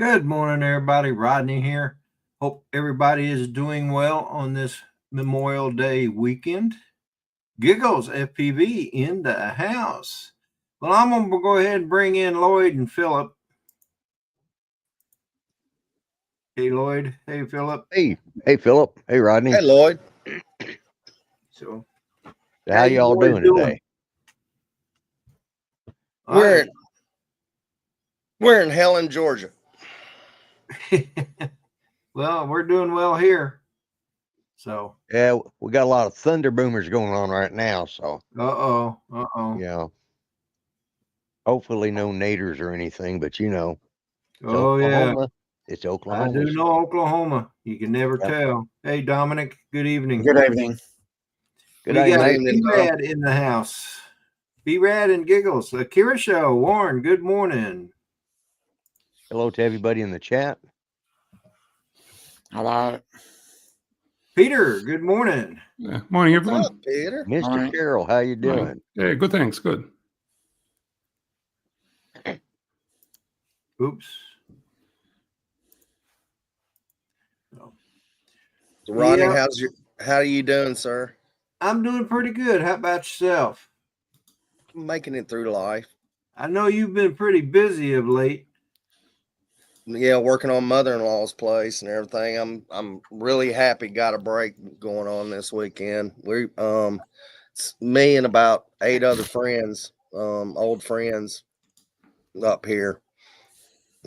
Good morning, everybody. Rodney here. Hope everybody is doing well on this Memorial Day weekend. Giggles FPV in the house. Well, I'm going to go ahead and bring in Lloyd and Philip. Hey, Lloyd. Hey, Philip. Hey, Philip. Hey, Rodney. Hey, Lloyd. So, how y'all doing today? We're in Helen, Georgia. Well, we're doing well here. So yeah, we got a lot of thunder boomers going on right now. So yeah, hopefully no naders or anything, but it's Oklahoma. Yeah, it's Oklahoma. I do know Oklahoma. You can never tell. Hey, Dominic. Good evening. Good evening. Good evening. B-Rad in the house. B-Rad and Giggles. Akira Show. Warren. Good morning. Hello to everybody in the chat. Hello. Peter, good morning. Yeah, morning, everyone. What's up, Peter? Mr. Morning. Carroll, how you doing? Yeah, good, thanks. Good. Oops. So, Rodney, how are you doing, sir? I'm doing pretty good. How about yourself? Making it through life. I know you've been pretty busy of late. Yeah, working on mother-in-law's place and everything. I'm really happy got a break going on this weekend. It's me and about 8 other friends, old friends up here.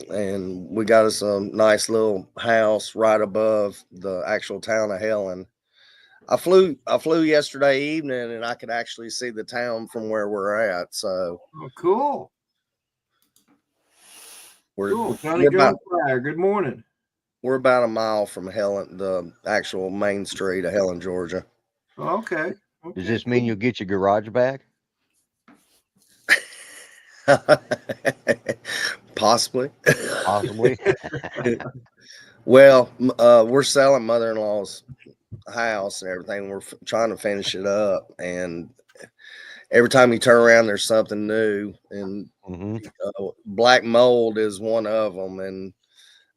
And we got us a nice little house right above the actual town of Helen. I flew yesterday evening and I could actually see the town from where we're at. So cool. We're good morning. We're about a mile from Helen, the actual main street of Helen, Georgia. Okay. Does this mean you'll get your garage back? Possibly. Well, we're selling mother-in-law's house and everything. We're trying to finish it up, and every time you turn around, there's something new. And black mold is one of them, and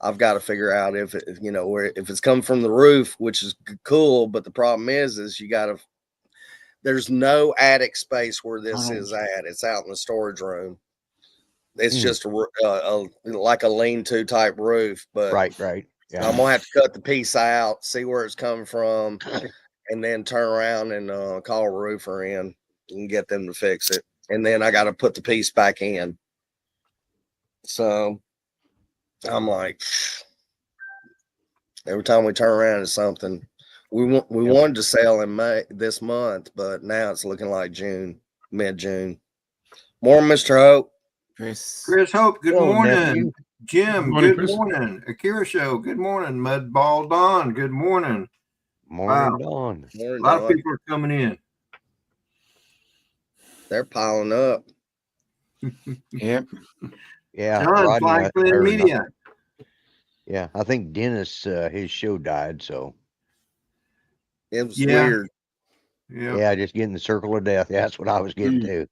I've got to figure out if it's coming from the roof, which is cool. But the problem is there's no attic space where this is at. It's out in the storage room. It's just like a lean-to type roof. But right. Yeah. I'm gonna have to cut the piece out, see where it's coming from, and then turn around and call a roofer in and get them to fix it. And then I got to put the piece back in. So I'm like, every time we turn around, it's something. We wanted to sell in May this month, but now it's looking like mid-June. Morning, Mr. Hope. Chris Hope, good morning. Nephew. Jim, good morning. Akira Show, good morning. Mudball Don, good morning. Morning, Dawn. A lot of people are coming in. They're piling up. Yep. Yeah. John, Flying Flynn Media. Yeah, I think Dennis, his show died, so. It was weird. Yeah, just getting the circle of death. Yeah, that's what I was getting to.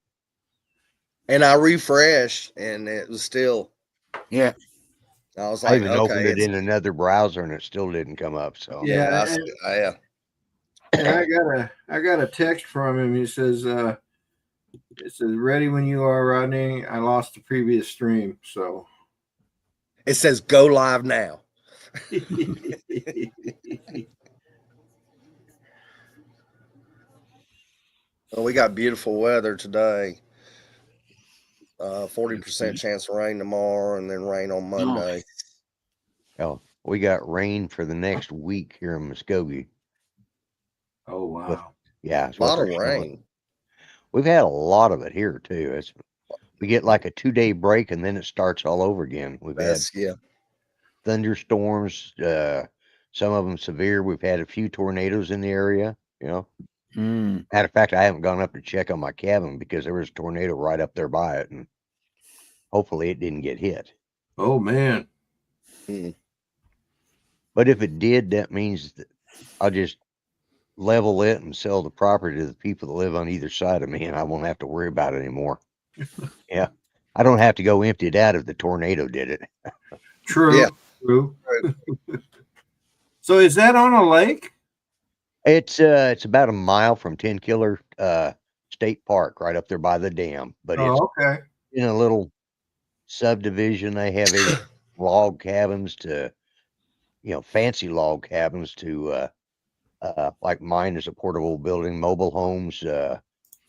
And I refreshed, and it was still. Yeah. I was like, I even opened it in another browser, and it still didn't come up. So yeah. And I got a text from him. He says, "It says ready when you are, Rodney. I lost the previous stream, so." It says go live now. Well, we got beautiful weather today. 40% chance of rain tomorrow, and then rain on Monday. Oh, we got rain for the next week here in Muskogee. Oh wow! A lot of rain. We've had a lot of it here too. We get like a 2-day break, and then it starts all over again. We've had thunderstorms, some of them severe. We've had a few tornadoes in the area. Matter of fact, I haven't gone up to check on my cabin because there was a tornado right up there by it, and hopefully it didn't get hit. Oh man! But if it did, that means that I'll just level it and sell the property to the people that live on either side of me, and I won't have to worry about it anymore. Yeah, I don't have to go empty it out if the tornado did it. True. Yeah. True. So is that on a lake? It's about a mile from Ten Killer State Park, right up there by the dam. But it's Oh, okay. in a little subdivision. They have every log cabins to, fancy log cabins to, like mine is a portable building, mobile homes,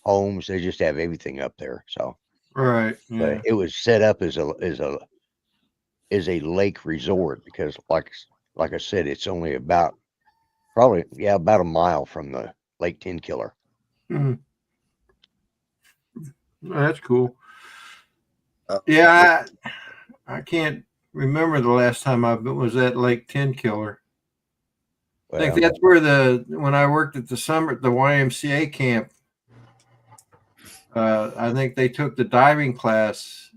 homes. They just have everything up there. So, Right. but Yeah. it was set up as a lake resort because, like I said, it's only about about a mile from the Lake Ten Killer. Mhm. That's cool. Uh, Yeah, I can't remember the last time I was at Lake Ten Killer. I think Well, that's where when I worked at the YMCA camp, I think they took the diving class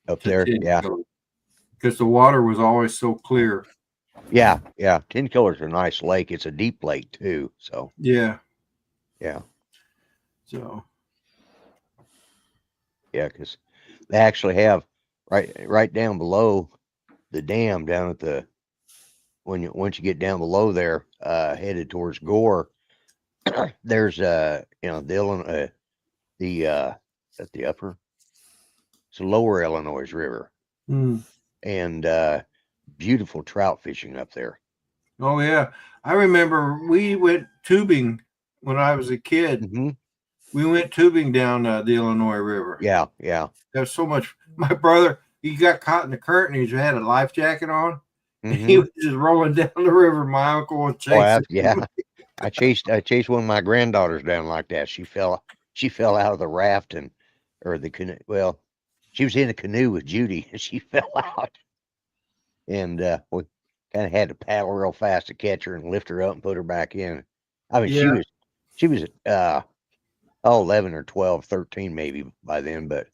up to there, Ten yeah. Killer because the water was always so clear. Yeah. Ten Killer's a nice lake. It's a deep lake too. So Yeah. yeah, So because they actually have right down below the dam, down at the once you get down below there, headed towards Gore, there's the Illinois at the upper, it's the lower Illinois River, and beautiful trout fishing up there. oh yeah, I remember we went tubing when I was a kid. Mm-hmm. We went tubing down the Illinois River. Yeah. There's so much. My brother, he got caught in the current and he had a life jacket on. Mm-hmm. And he was just rolling down the river. My uncle was chasing. Yeah. I chased one of my granddaughters down like that. She fell out of the raft or the canoe. Well, she was in a canoe with Judy and she fell out. And we kind of had to paddle real fast to catch her and lift her up and put her back in. I mean, Yeah. she was 11 or 12, 13 maybe by then, but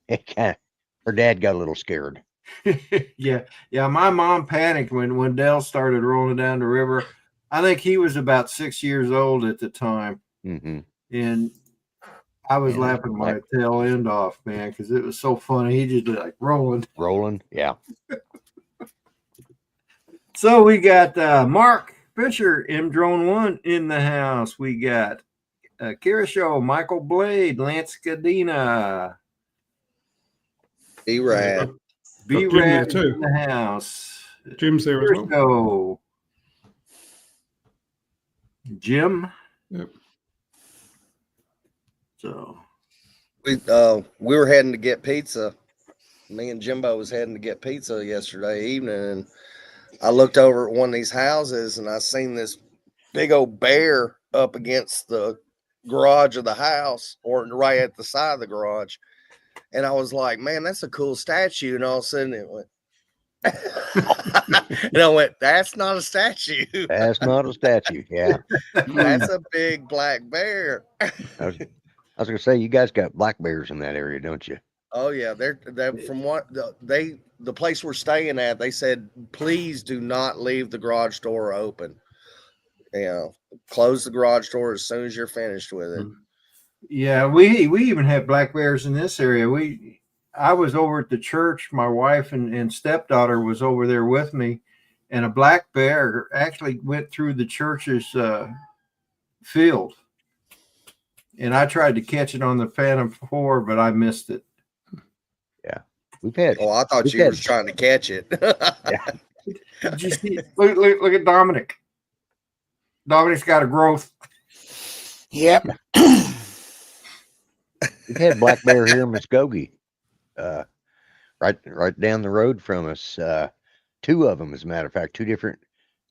her dad got a little scared. Yeah. My mom panicked when Dell started rolling down the river. I think he was about 6 years old at the time. Mm-hmm. And I was laughing my tail end off, man, because it was so funny. He just like rolling. Yeah. So we got Mark Fisher, M Drone 1 in the house. We got Kira Show, Michael Blade, Lance Cadena. B-Rad. B-Rad in the house. Jim's there as well. Show. Jim. Yep. So We were heading to get pizza. Me and Jimbo was heading to get pizza yesterday evening, and I looked over at one of these houses and I seen this big old bear up against the garage of the house, or right at the side of the garage. And I was like, man, that's a cool statue. And all of a sudden it went, and I went, that's not a statue. That's not a statue. Yeah. That's a big black bear. I was going to say, you guys got black bears in that area, don't you? Oh yeah, they're from what the place we're staying at. They said, please do not leave the garage door open. Close the garage door as soon as you're finished with it. Yeah, we even have black bears in this area. I was over at the church. My wife and stepdaughter was over there with me, and a black bear actually went through the church's field. And I tried to catch it on the Phantom 4, but I missed it. Yeah, we've had. Oh, I thought you was trying to catch it. Yeah. Did you see? Look at Dominic. Dominic's got a growth. Yep. We've had black bear here in Muskogee, right down the road from us. Two of them, as a matter of fact, two different.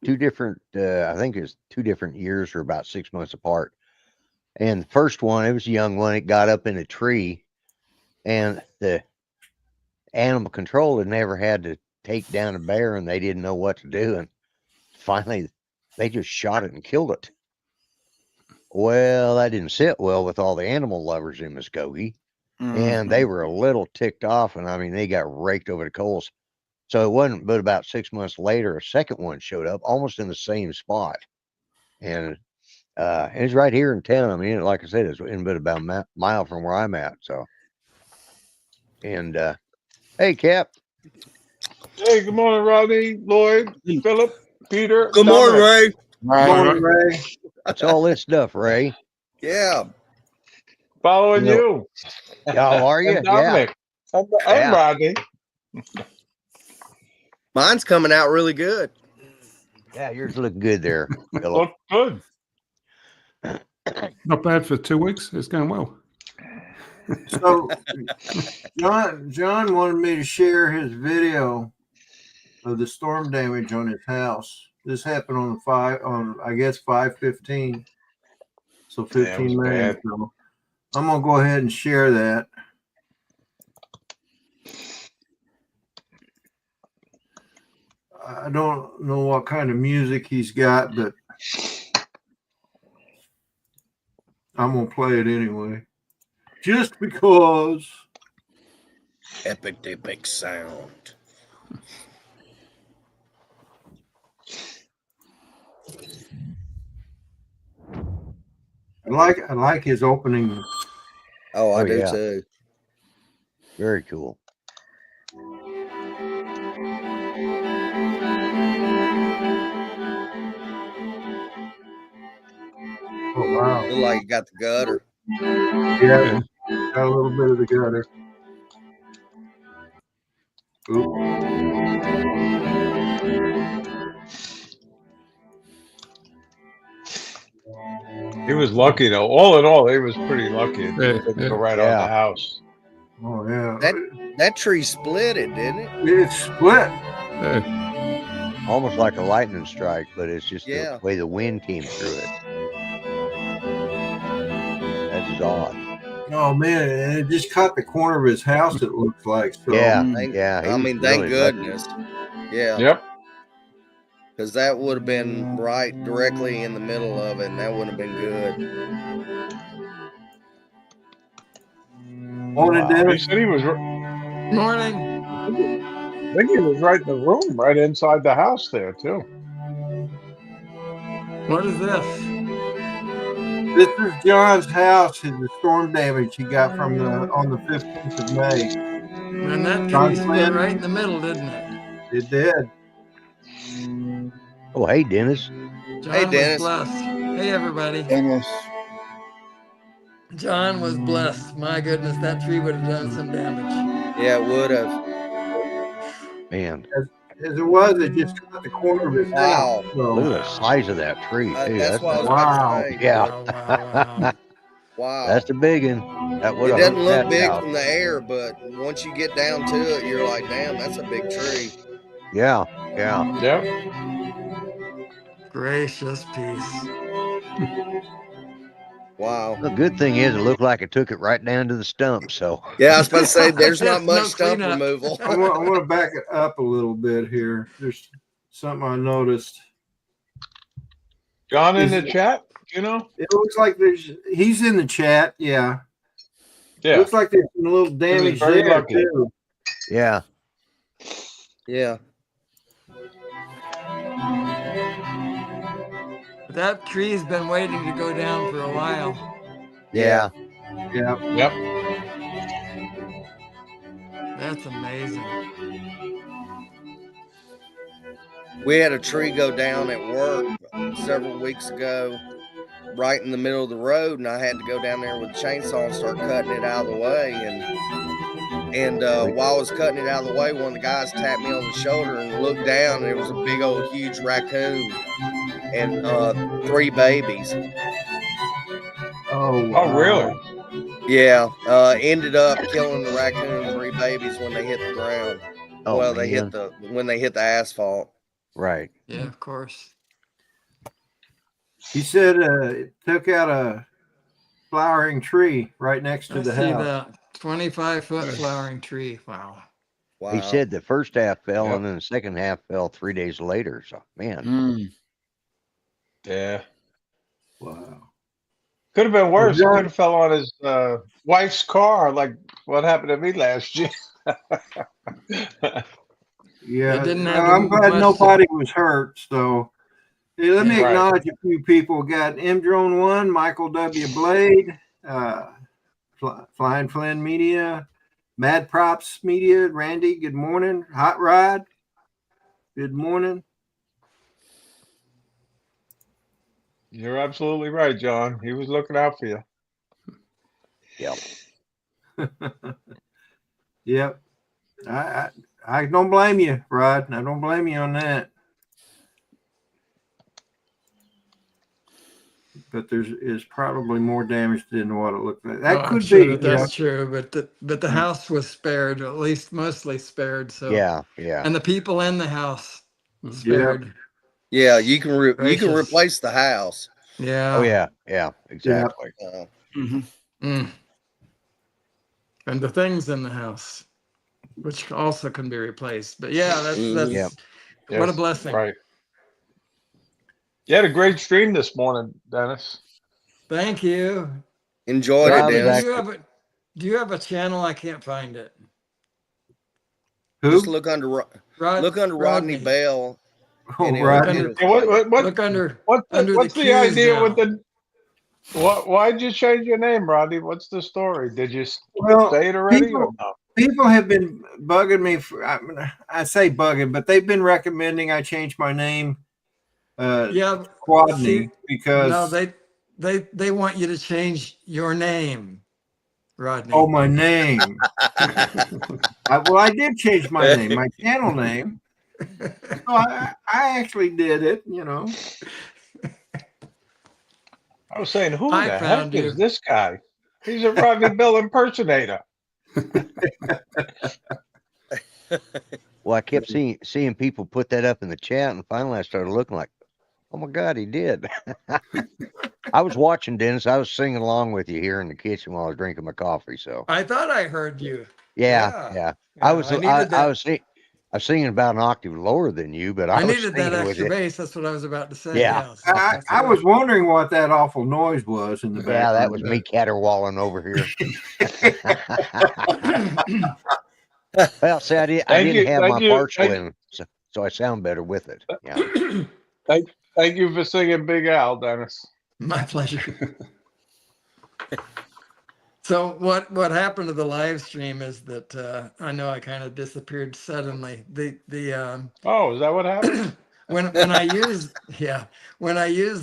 I think it was 2 different years or about 6 months apart. And the first one, it was a young one. It got up in a tree, and the animal control had never had to take down a bear, and they didn't know what to do. And finally, they just shot it and killed it. Well, that didn't sit well with all the animal lovers in Muskogee, and they were a little ticked off. And I mean, they got raked over the coals. So it wasn't but about 6 months later, a second one showed up almost in the same spot. And it's right here in town. I mean, like I said, it's in about a mile from where I'm at. So, and hey, Cap. Hey, good morning, Rodney, Lloyd, Philip, Peter. Good morning, Dominic. Ray. Right. Morning, Ray. It's all this stuff, Ray. Yeah. Following You know- you. Oh, are you? And Dominic. And Yeah. Rodney. Mine's coming out really good. Yeah, yours look good there, Philip. Look good. Not bad for 2 weeks. It's going well. So John wanted me to share his video of the storm damage on his house. This happened on 5/15. So 15 minutes. So I'm gonna go ahead and share that. I don't know what kind of music he's got, but I'm gonna play it anyway. Just because. Epic sound. I like his opening. Oh, I Oh, do yeah. too. Very cool. Oh wow. Look like you got the gutter. Yeah, got a little bit of the gutter. Oop. He was lucky, though. All in all, he was pretty lucky. It Yeah, didn't yeah. go right on Yeah. the house. Oh yeah. That tree split it, didn't it? It's split. Almost like a lightning strike, but it's just Yeah. the way the wind came through it. That is odd. Oh man, and it just caught the corner of his house, it looks like. So Yeah, Thank- yeah. he I was mean, thank really lucky. goodness. Yeah. Yep. Because that would have been right directly in the middle of it, and that wouldn't have been good. Morning, He Dennis. said he was. Morning. I think he was right in the room, right inside the house there, too. What is this? This is John's house, the storm damage he got from on the 15th of May. And that John tree split Flynn. right in the middle, didn't it? It did. Oh, hey, Dennis. John Dennis. was blessed. Hey, everybody. Dennis. John was blessed. My goodness, that tree would have done some damage. Yeah, it would have. Man, As it was, it just caught the corner of his Wow. house. So, look at the size of that tree, too. That's what I was Wow. about to say. Yeah. Wow, wow. Wow. That's the big one. That would It have doesn't hurt look that big house. from the air, but once you get down to it, you're like, damn, that's a big tree. Yeah, yeah. Yep. Gracious peace. Wow. The good thing is, it looked like it took it right down to the stump. So Yeah, I was about to say, there's not There's much no stump cleanup. removal. I want to back it up a little bit here. There's something I noticed. John in the chat, you know? It looks like he's in the chat. Yeah. Yeah. Looks like there's some little damage very there lucky. too. yeah, Yeah. That tree's been waiting to go down for a while. yeah. Yeah. Yep. That's amazing. We had a tree go down at work several weeks ago, right in the middle of the road, and I had to go down there with a chainsaw and start cutting it out of the way. And while I was cutting it out of the way, one of the guys tapped me on the shoulder and looked down, and it was a big old huge raccoon and 3 babies. Oh, wow. Oh, really? Yeah, ended up killing the raccoon and 3 babies when they hit the ground. Oh, well, man. when they hit the asphalt. Right. Yeah, of course. He said it took out a flowering tree right next to I the see house. that 25-foot flowering tree. Wow. Wow. He said the first half fell, Yep. and then the second half fell 3 days later. So, man, Mm. Yeah. Wow. Could have been worse. It John- could have fell on his wife's car, like what happened to me last year. Yeah. They didn't have I'm to glad move nobody was hurt. So hey, let me Right. acknowledge a few people. We got M Drone 1, Michael W. Blade, Flying Flynn Media, Mad Props Media, Randy, good morning. Hot Rod, Good morning. You're absolutely right, John. He was looking out for you. Yep. Yep. I don't blame you, Rod. I don't blame you on that. But is probably more damage than what it looked like. That I'm could sure be. that's true, but the house was spared, at least mostly spared. So Yeah. Yeah. and the people in the house Yeah. spared. Yeah, you can you can Gracious. replace the house. Yeah. Oh yeah. Yeah. Exactly. Mm. And the things in the house, which also can be replaced. But yeah, that's Yep. what a Yes, blessing. right. You had a great stream this morning, Dennis. Thank you. Enjoyed Yeah, it, I was Dennis. Do you have a channel? I can't find it. Who? Just look under Rodney Rodney. Bell. Oh, and Rodney. it'll Hey, find it. Look under what's the cues idea now. with the why'd you change your name, Rodney? What's the story? Did you Well, say it already or no? people have been bugging me for. I say bugging, but they've been recommending I change my name. Yeah, Quadney, because no, they want you to change your name, Rodney. oh, my name. I did change my name, my channel name. So I actually did it, you know. I was saying, who I the found heck is you. this guy? He's a Rodney Bell impersonator. Well, I kept seeing people put that up in the chat, and finally I started looking like, oh my God, he did. I was watching, Dennis. I was singing along with you here in the kitchen while I was drinking my coffee. So I thought I heard you. yeah. I was needed that. I was singing about an octave lower than you, but I was needed that singing with extra you. bass. That's what I was about to say. Yeah. Yes, I was wondering what that awful noise was in the background. Yeah, that was me caterwauling over here. Well, see, I didn't have my partial in, so I sound better with it. Yeah. Thank you for singing Big Al, Dennis. My pleasure. So what happened to the live stream is that I know I kind of disappeared suddenly. Oh, is that what happened? when I use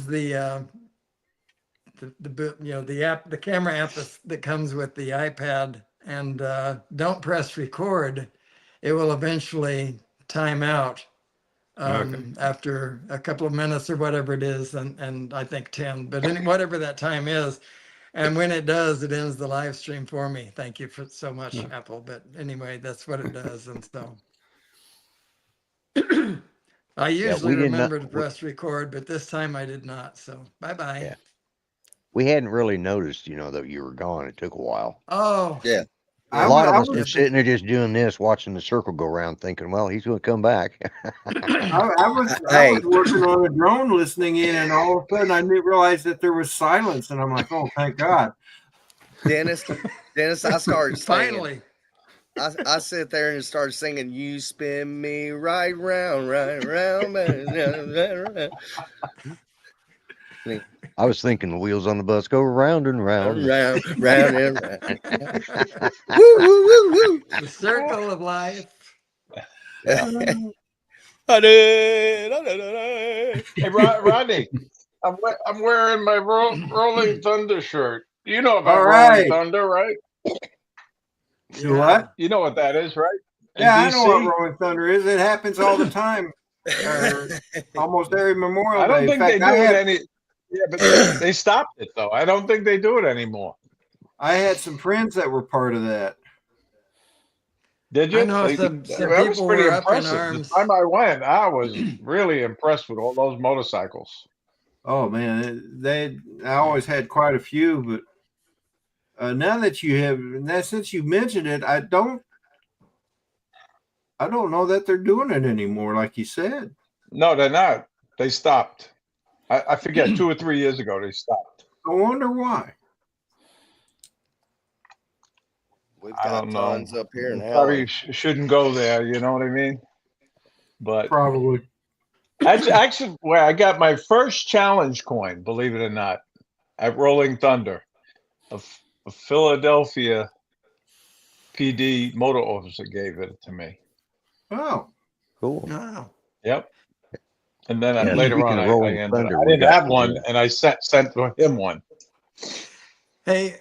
the the camera app that comes with the iPad and don't press record, it will eventually time out after a couple of minutes or whatever it is, and I think 10, but whatever that time is. And when it does, it ends the live stream for me. Thank you for so much, Apple. But anyway, that's what it does. And so I usually remember to press record, but this time I did not. So bye-bye. Yeah. We hadn't really noticed, that you were gone. It took a while. Oh. Yeah. A lot of us were sitting there just doing this, watching the circle go around, thinking, well, he's going to come back. I was working on a drone listening in, and all of a sudden I didn't realize that there was silence, and I'm like, oh, thank God. Dennis, I started finally. I sit there and started singing, "You spin me right round, right round." I was thinking the wheels on the bus go round and round. Round and round. Woo, woo, woo, woo. The circle of life. Hey, Rodney, I'm wearing my Rolling Thunder shirt. You know about Rolling Thunder, right? You what? You know what that is, right? Yeah, I know what Rolling Thunder is. It happens all the time. Almost every Memorial Day. I don't think they do it any. Yeah, but they stopped it though. I don't think they do it anymore. I had some friends that were part of that. Did you? I know some that was people pretty were up in impressive. arms. The time I went, I was really impressed with all those motorcycles. Oh man, I always had quite a few, but now that since you mentioned it, I don't know that they're doing it anymore, like you said. No, they're not. They stopped. I forget 2 or 3 years ago they stopped. I wonder why. We've I got don't tons know. up here in Probably shouldn't go there. You know what I mean? But probably. Actually, where I got my first challenge coin, believe it or not, at Rolling Thunder, a Philadelphia PD motor officer gave it to me. Oh, cool. Wow. Yep. And then Yeah, later speaking on, of I Rolling ended. Thunder, I we didn't got have some one, good- and I sent him one. Hey,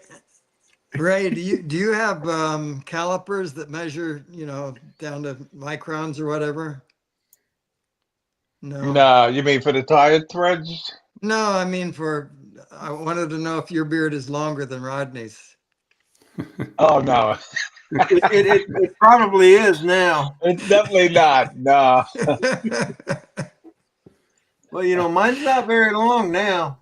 Ray, do you have calipers that measure, down to microns or whatever? No. No, you mean for the tire threads? No, I mean I wanted to know if your beard is longer than Rodney's. Oh no, It probably is now. it's definitely not. No. Well, mine's not very long now.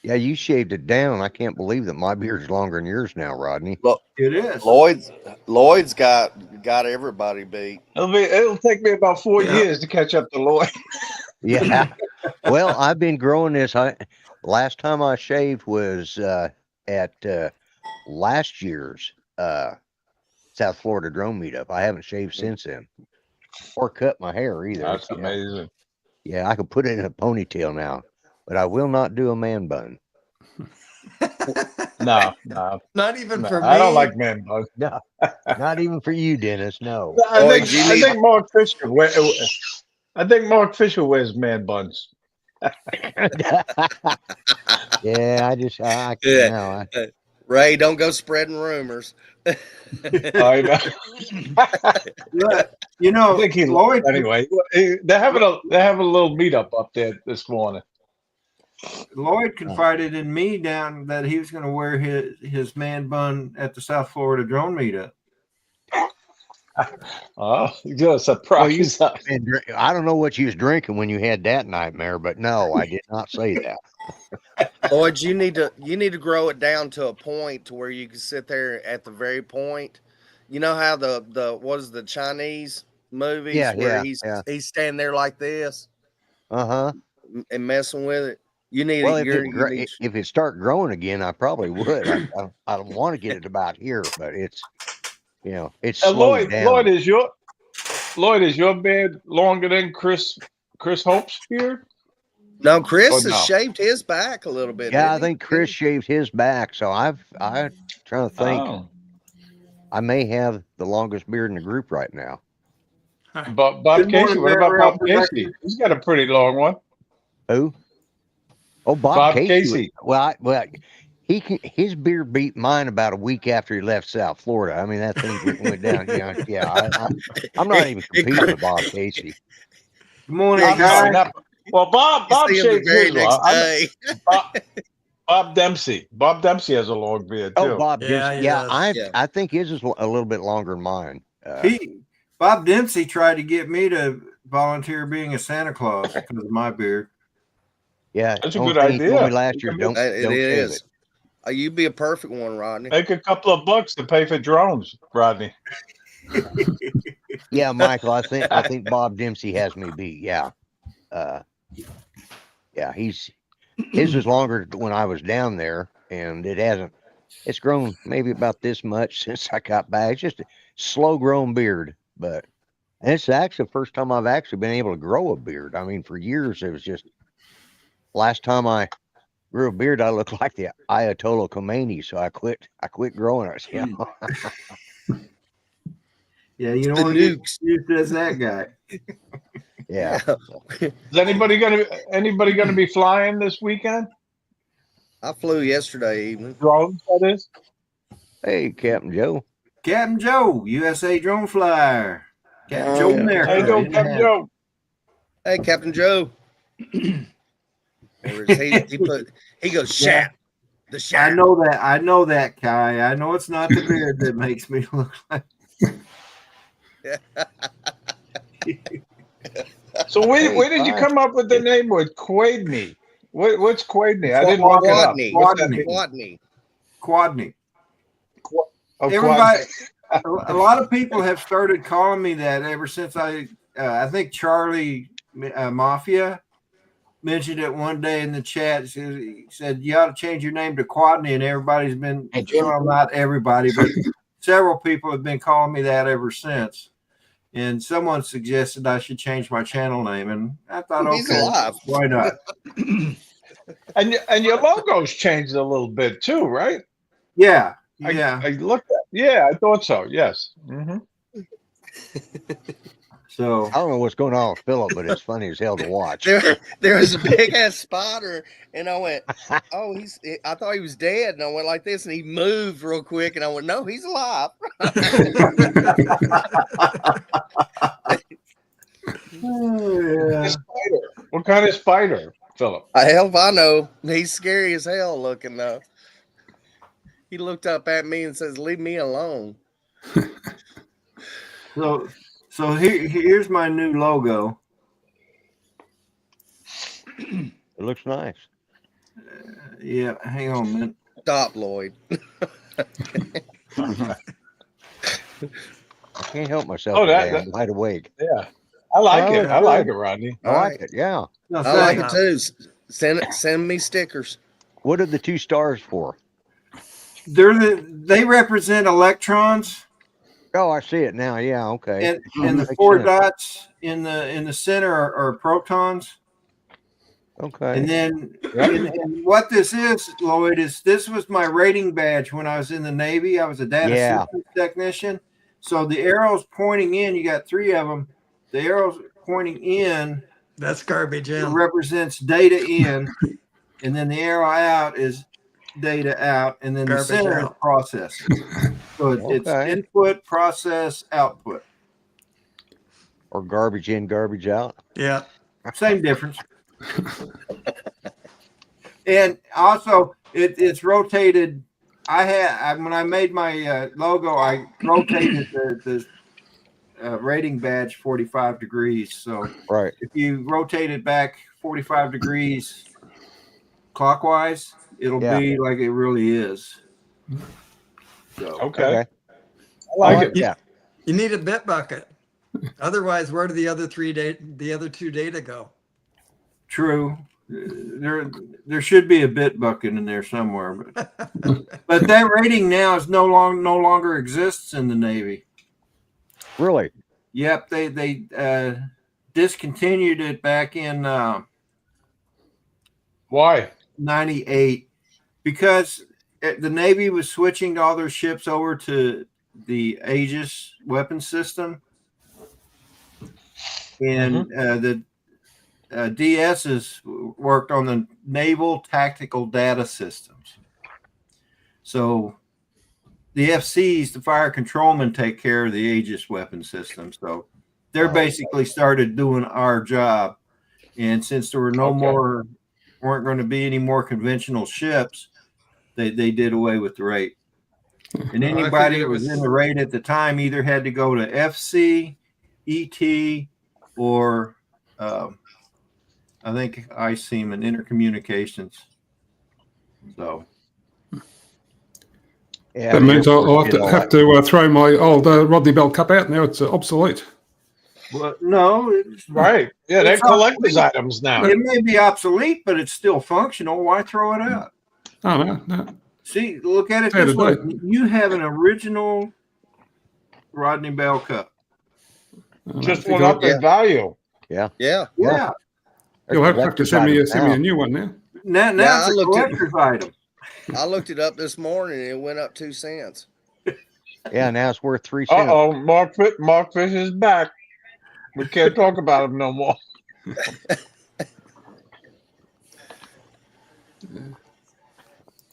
Yeah, you shaved it down. I can't believe that my beard's longer than yours now, Rodney. Well, It is. Lloyd's got everybody beat. It'll take me about 4 Yeah. years to catch up to Lloyd. Yeah. Well, I've been growing this. Last time I shaved was at last year's South Florida drone meetup. I haven't shaved since then, or cut my hair either. That's Yeah. amazing. Yeah, I could put it in a ponytail now, but I will not do a man bun. No. Not even No, for me. I don't like man buns. No, not even for you, Dennis. No. Lloyd, you I need- think Mark Fisher wears man buns. Yeah, I Yeah. no, Ray, don't go spreading rumors. I know. But, I think he Lloyd, anyway. They're having a little meetup up there this morning. Lloyd confided in me down that he was going to wear his man bun at the South Florida drone meetup. Oh, you're gonna surprise us. I don't know what you was drinking when you had that nightmare, but no, I did not say that. Lloyd, you need to grow it down to a point to where you can sit there at the very point. You know how the what is the Chinese movies where he's standing there like this and messing with it. You need Well, it. if it start growing again, I probably would. I don't want to get it about here, but it's it's slowed down. Lloyd, is your beard longer than Chris Hope's beard? No, Chris no? has shaved his back a little bit. Yeah, I didn't he? think Chris shaved his back, so I'm trying to think. Oh. I may have the longest beard in the group right now. Bob Good Casey. morning, What about Matt Bob Casey? He's got a pretty long one. Who? Oh, Bob Casey. Casey. His beard beat mine about a week after he left South Florida. I mean, that thing went down. I'm not even competing with Bob Casey. Good morning, Yeah, guys. Well, Bob You see him shaved the very his next one. day. Bob Dempsey. Bob Dempsey has a long beard too. Oh, Bob Yeah, Dempsey. he does. Yeah. I think his is a little bit longer than mine. Bob Dempsey tried to get me to volunteer being a Santa Claus because of my beard. Yeah, That's a only good thing he told idea. me last year, don't It shave is. it. You'd be a perfect one, Rodney. Make a couple of bucks to pay for drones, Rodney. Yeah, Michael, I think Bob Dempsey has me beat. Yeah. His was longer when I was down there, and it's grown maybe about this much since I got back. It's just a slow grown beard, but it's actually the first time I've actually been able to grow a beard. I mean, for years, it was just last time I grew a beard, I looked like the Ayatollah Khomeini, so I quit growing it. Yeah, you don't The want to get nukes. used as that guy. Yeah. Is anybody gonna be flying this weekend? I flew yesterday evening. Drones, that is. Hey, Captain Joe. Captain Joe, USA Drone Flyer. Captain Joe Yeah. America. How you doing, in the Captain house. Joe? Hey, Captain Joe. He goes, Shat. The Shat. I know that, Kai. I know it's not the beard that makes me look like. So where did you come up with the name with Quadney? What's Quadney? I didn't look it up. What's that mean? Quadney. Oh, Everybody, a lot of people have started calling me that ever since I think Charlie Mafia mentioned it one day in the chat. He said you ought to change your name to Quadney, and everybody's been, well, not everybody, but several people have been calling me that ever since. And someone suggested I should change my channel name, and I thought, He's okay, alive. why not? And your logo's changed a little bit too, right? Yeah. I looked at. Yeah, I thought so. Yes. Mm-hmm. So I don't know what's going on with Philip, but it's funny as hell to watch. There was a big ass spider, and I went, "Oh, I thought he was dead." And I went like this, and he moved real quick, and I went, "No, he's alive." oh, yeah. Spider. What kind of spider, Philip? Hell if I know. He's scary as hell looking though. He looked up at me and says, "Leave me alone." So here's my new logo. It looks nice. Yeah, hang on a minute. Stop, Lloyd. I can't help myself. Oh, Today. I'm wide awake. Yeah. I like Oh, it. I like it, Rodney. I like it. Yeah. No, I like thank it too. Send me stickers. What are the 2 stars for? they represent electrons, Oh, I see it now. Yeah. Okay. and the Makes 4 sense. dots in the center are protons. Okay. And then and what this is, Lloyd, is this was my rating badge when I was in the Navy. I was a data systems technician. So the arrows pointing in, you got 3 of them. The arrows pointing in, That's garbage in. represents data in, and then the arrow out is data out, and then Garbage the center is out. process. So it's Okay. input, process, output. Or garbage in, garbage out. Yeah. Same difference. And also, it's rotated. When I made my logo, I rotated the rating badge 45 degrees. So Right. if you rotate it back 45 degrees clockwise, it'll be like it really is. So Okay. Okay. I like it. Yeah. You need a bit bucket. Otherwise, where do the other 2 data go? true. There should be a bit bucket in there somewhere, but that rating now is no longer exists in the Navy. Really? Yep, they discontinued it back in Why? 98 because the Navy was switching all their ships over to the Aegis weapon system, and the DSs worked on the Naval Tactical Data Systems. So the FCs, the fire controlmen, take care of the Aegis weapon system. So they're basically started doing our job. And since there were weren't going to be any more conventional ships, they did away with the rate. And anybody that was in the rate at the time either had to go to FC, ET, or I think ICEM and intercommunications. So Yeah. That means I'll have to throw my old Rodney Bell cup out now. It's obsolete. well, no, Right. Yeah, they're collector's items now. it may be obsolete, but it's still functional. Why throw it out? Oh, no. See, look at it this way. You have an original Rodney Bell cup. Just went up in value. Yeah. Yeah. You'll have to send me a new one now. Now it's a collector's item. I looked it up this morning and it went up 2 cents. Yeah, now it's worth 3 cents. Uh-oh, Mark Fish is back. We can't talk about him no more.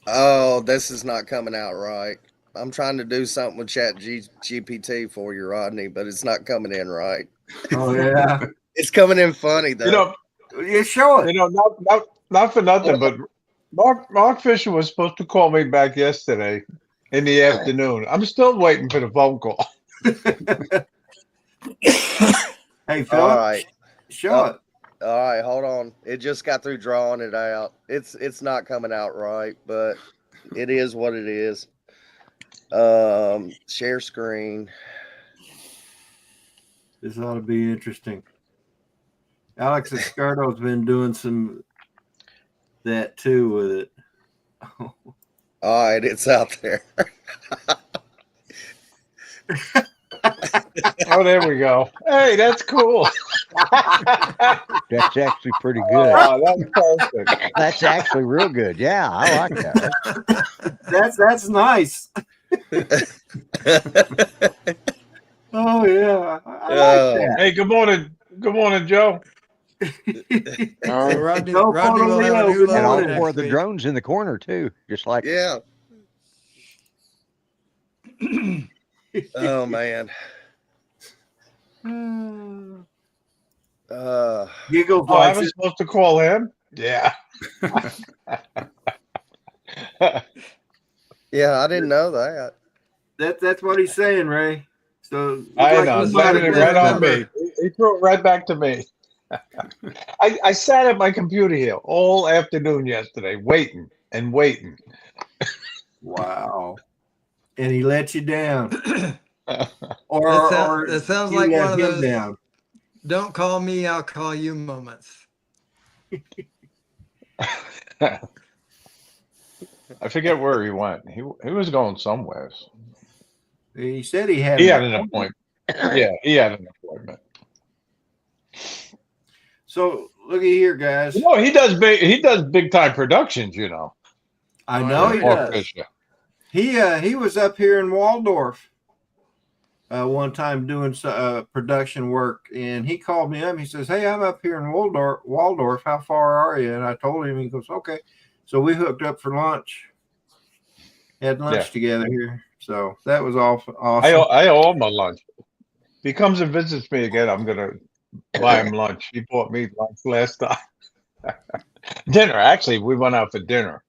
Oh, this is not coming out right. I'm trying to do something with GPT for you, Rodney, but it's not coming in right. Oh yeah. It's coming in funny though. You show it. Not for nothing, but Mark Fisher was supposed to call me back yesterday in the afternoon. I'm still waiting for the phone call. Hey, Phil. All right. Show it. All right, hold on. It just got through drawing it out. It's not coming out right, but it is what it is. Share screen. This ought to be interesting. Alex Escardo's been doing that too with it. All right, it's out there. Oh, there we go. Hey, that's cool. That's actually pretty good. Oh, that's perfect. That's actually real good. Yeah, I like that. That's nice. Oh yeah, I like that. Hey, good morning. Good morning, Joe. So Rodney Go will have a Leo, new good And all logo morning. four next of the week. drones in the corner too, just like Yeah. Oh man. Giggles Oh, I likes was it. supposed to call him? Yeah. Yeah, I didn't know that. That's what he's saying, Ray. So looks I like know. you might Blaming have it been right on another. me. He threw it right back to me. I sat at my computer here all afternoon yesterday, waiting and waiting. Wow. And he let you down. That Or sounds you like let one of him those down. "don't call me, I'll call you" moments. I forget where he went. He was going somewhere. He said he had He an had an appointment. appointment. Yeah, he had an appointment. So look at here, guys. You know, he does big time productions, you know. I Oh, I know know he he Mark does. Fisher. He was up here in Waldorf one time doing production work, and he called me up. He says, "Hey, I'm up here in Waldorf. How far are you?" And I told him. He goes, "Okay." So we hooked up for lunch. Had lunch together here. So that was awesome. I owe him a lunch. If he comes and visits me again, I'm gonna buy him lunch. He bought me lunch last time. Dinner, actually, we went out for dinner.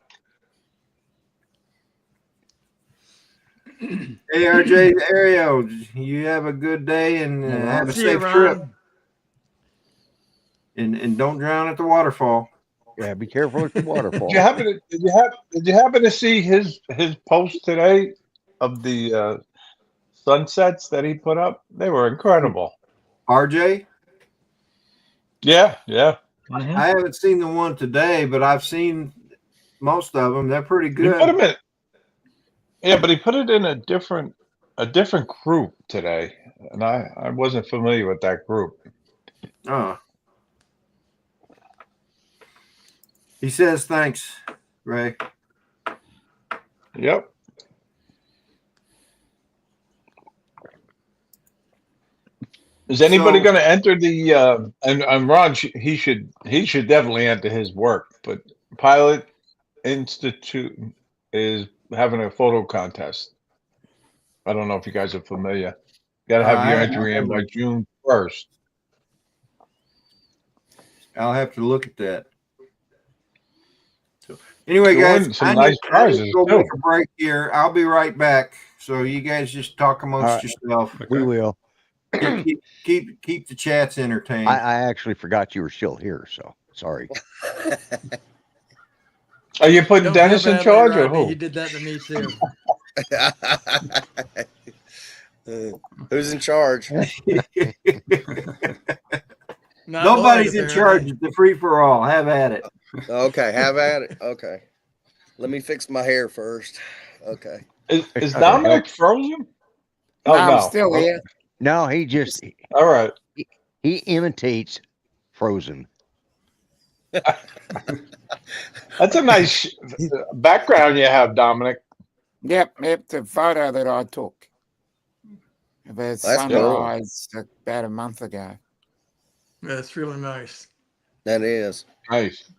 Hey, RJ, Ariel, you have a good day and have a See you, safe trip. Ron. And don't drown at the waterfall. yeah, be careful at the waterfall. Did you happen to see his post today of the sunsets that he put up? They were incredible. RJ? Yeah. Mhm. I haven't seen the one today, but I've seen most of them. They're pretty He good. put him in. Yeah, but he put it in a different group today, and I wasn't familiar with that group. He says thanks, Ray. Yep. Is anybody going to enter the and Ron? He should definitely enter his work. But Pilot Institute is having a photo contest. I don't know if you guys are familiar. Got to have your entry in by June 1st. I'll have to look at that. So anyway, guys, Some I nice need prizes to go too. make a break here. I'll be right back. So you guys just talk amongst yourself. We will. Keep the chats entertained. I actually forgot you were still here, so sorry. Are you putting Don't Dennis feel in badly, charge or Rodney. who? He did that to me too. Who's in charge? Nobody's in charge. It's the free for all. Have at it. Okay, have at it. Okay. Let me fix my hair first. Okay. Is Dominic frozen? No, Oh, I'm still here. No, he just All right. he imitates Frozen. That's a nice background you have, Dominic. Yep, the photo that I took of a sunrise about a month ago. That's really nice. That is. Nice.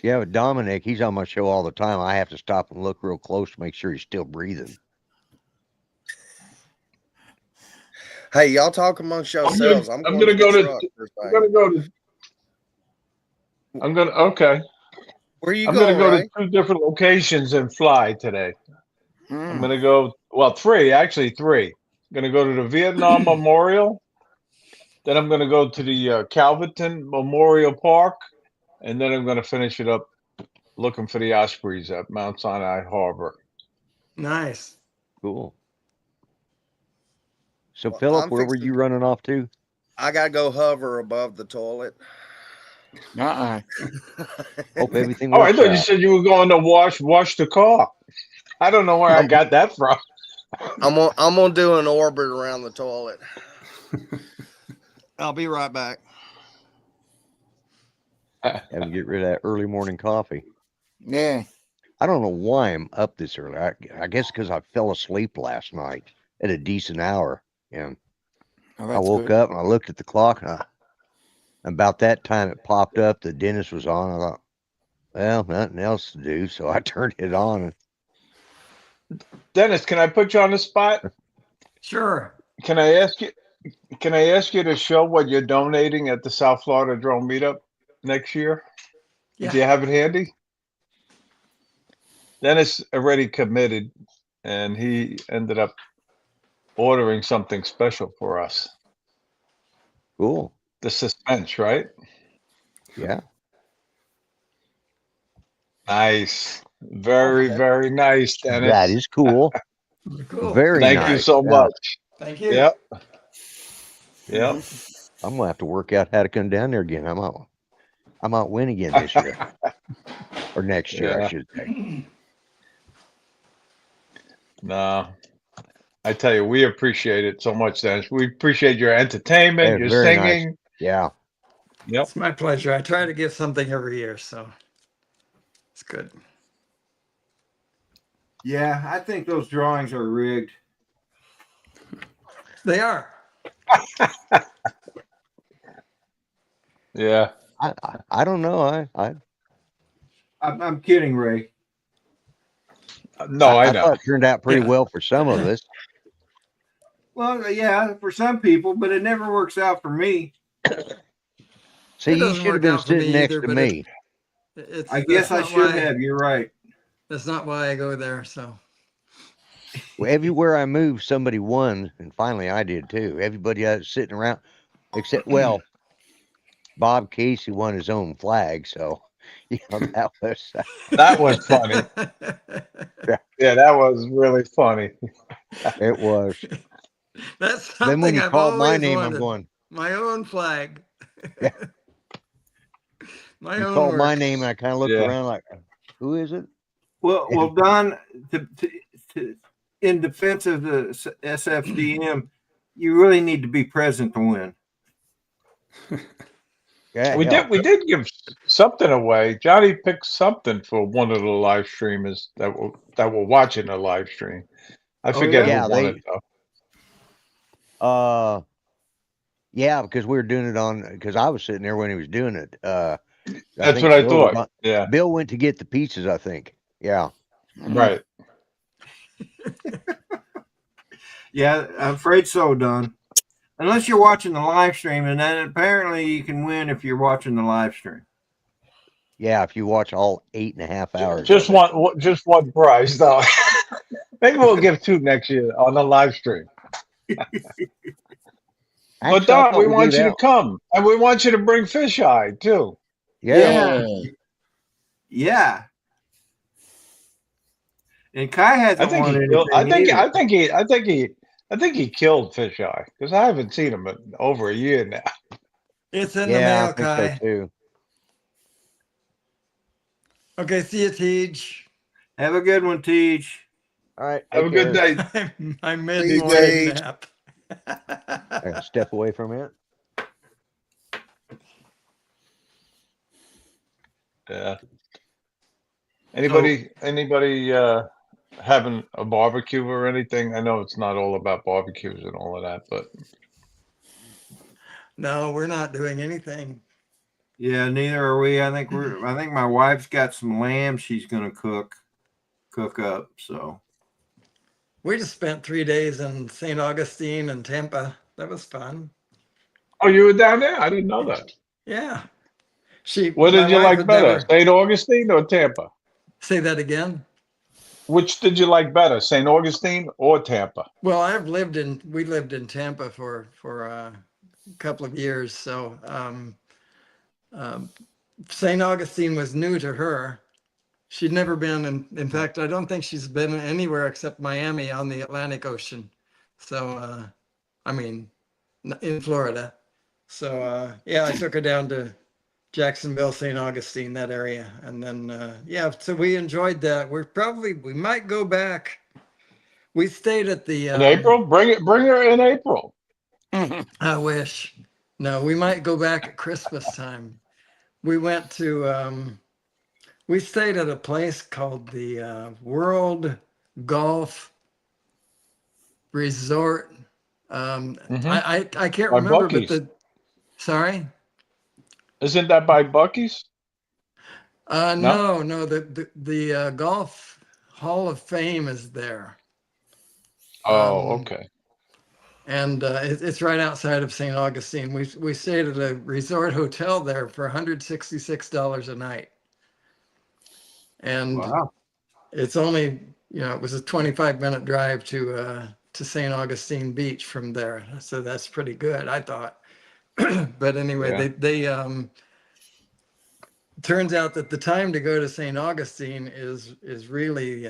Yeah, with Dominic, he's on my show all the time. I have to stop and look real close to make sure he's still breathing. Hey, y'all talk amongst yourselves. I'm gonna go to. Okay. Where you I'm going, gonna go Ray? to 2 different locations and fly today. I'm gonna go, well, 3. I'm gonna go to the Vietnam Memorial. Then I'm gonna go to the Calverton Memorial Park, and then I'm gonna finish it up looking for the Ospreys at Mount Sinai Harbor. Nice. Cool. So, Philip, where were you running off to? I gotta go hover above the toilet. Hope everything Oh, works I thought out. you said you were going to wash the car. I don't know where I got that from. I'm gonna do an orbit around the toilet. I'll be right back. Have to get rid of that early morning coffee. Yeah. I don't know why I'm up this early. I guess because I fell asleep last night at a decent hour, and I woke up and I looked at the clock, and about that time it popped up. The dentist was on. I thought, well, nothing else to do, so I turned it on. Dennis, can I put you on the spot? Sure. Can I ask you? Can I ask you to show what you're donating at the South Florida Drone Meetup next year? Yeah. Do you have it handy? Dennis already committed, and he ended up ordering something special for us. Cool. The suspense, right? Yeah. Nice. Very, very nice, Dennis. That is cool. Cool. Very Thank nice. you so Yeah. much. Thank you. Yep. Yep. I'm gonna have to work out how to come down there again. I might win again this year. Or next year, Yeah. I should say. No. I tell you, we appreciate it so much, Dennis. We appreciate your entertainment, Hey, your very nice. singing. Yeah. Yep. It's my pleasure. I try to give something every year, so it's good. Yeah, I think those drawings are rigged. They are. Yeah. I don't know. I'm kidding, Ray. No, I I know. thought it turned out pretty Yeah. well for some of us. Well, yeah, for some people, but it never works out for me. See, It you doesn't should have work been out for me sitting next either, to but me. I guess I should have. You're right. That's not why I go there. So Well, everywhere I moved, somebody won, and finally I did too. Everybody else sitting around, except, well, Bob Casey won his own flag, so that was That was funny. Yeah, that was really funny. it was. That's Then when something you I've called my always name, wanted. I'm going. My own flag. Yeah. My You own called my work. name, and I kind of looked Yeah. around like, who is it? Well, Don, in defense of the SFDM, you really need to be present to win. Yeah, We did give something away. Johnny picked something for one of the live streamers that were watching the live stream. I forget yeah? who won it though. Yeah, because we were doing it on, because I was sitting there when he was doing it. That's think what I Bill thought. was- Yeah. Bill went to get the pizzas, I think. Yeah. Right. Yeah, I'm afraid so, Don. Unless you're watching the live stream, and then apparently you can win if you're watching the live stream. Yeah, if you watch all 8.5 hours. Just of it. one prize though. Maybe we'll give two next year on the live stream. Actually, But I Don, thought we we want gave you to out. come, and we want you to bring fisheye too. Yeah. Yeah. And Kai hasn't won anything I think he killed fisheye because I haven't seen him in over a year now. It's in the Yeah, mail, I think Kai. so too. Okay, see you, Teej. Have a good one, Teej. All right. Have a good day. My See you, mid-morning Teej. nap. I gotta step away from it. Yeah. Anybody having a barbecue or anything? I know it's not all about barbecues and all of that, but No, we're not doing anything. Yeah, neither are we. I think my wife's got some lamb she's gonna cook up. So We just spent 3 days in St. Augustine and Tampa. That was fun. oh, you were down there? I didn't know that. Yeah. What my did you wife like had better, never- St. Augustine or Tampa? Say that again. Which did you like better, St. Augustine or Tampa? Well, we lived in Tampa for a couple of years. So St. Augustine was new to her. She'd never been, in fact, I don't think she's been anywhere except Miami on the Atlantic Ocean. So, I mean, in Florida. So, yeah, I took her down to Jacksonville, St. Augustine, that area. And then, yeah, so we enjoyed that. We might go back. We stayed at the. In April? Bring her in April. I wish. No, we might go back at Christmas time. We went to We stayed at a place called the World Golf Resort. I can't By remember, but Buc-ee's. sorry. Isn't that by Buc-ee's? No? No, the Golf Hall of Fame is there. Oh, okay. And it's right outside of St. Augustine. We stayed at a resort hotel there for $166 a night. And Wow. it's only, it was a 25-minute drive to St. Augustine Beach from there. So that's pretty good, I thought. But anyway, Yeah. they turns out that the time to go to St. Augustine is really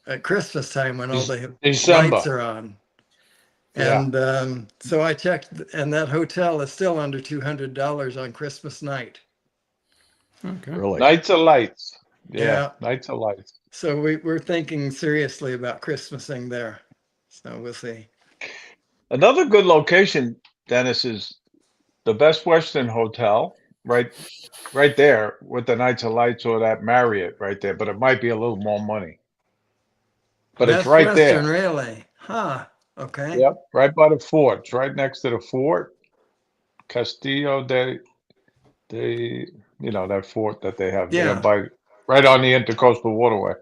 at Christmas time when all the December. lights are on. Yeah. And so I checked, and that hotel is still under $200 on Christmas night. Okay. Really? Nights of Lights. Yeah. Yeah. Nights of Lights. So we're thinking seriously about Christmasing there. So we'll see. Another good location, Dennis, is the Best Western Hotel, right there with the Nights of Lights or that Marriott right there, but it might be a little more money. But Best it's right Western, there. really? Huh. Okay. Yep, right by the fort. It's right next to the fort, Castillo de, that fort that they have there Yeah. right on the Intercoastal Waterway.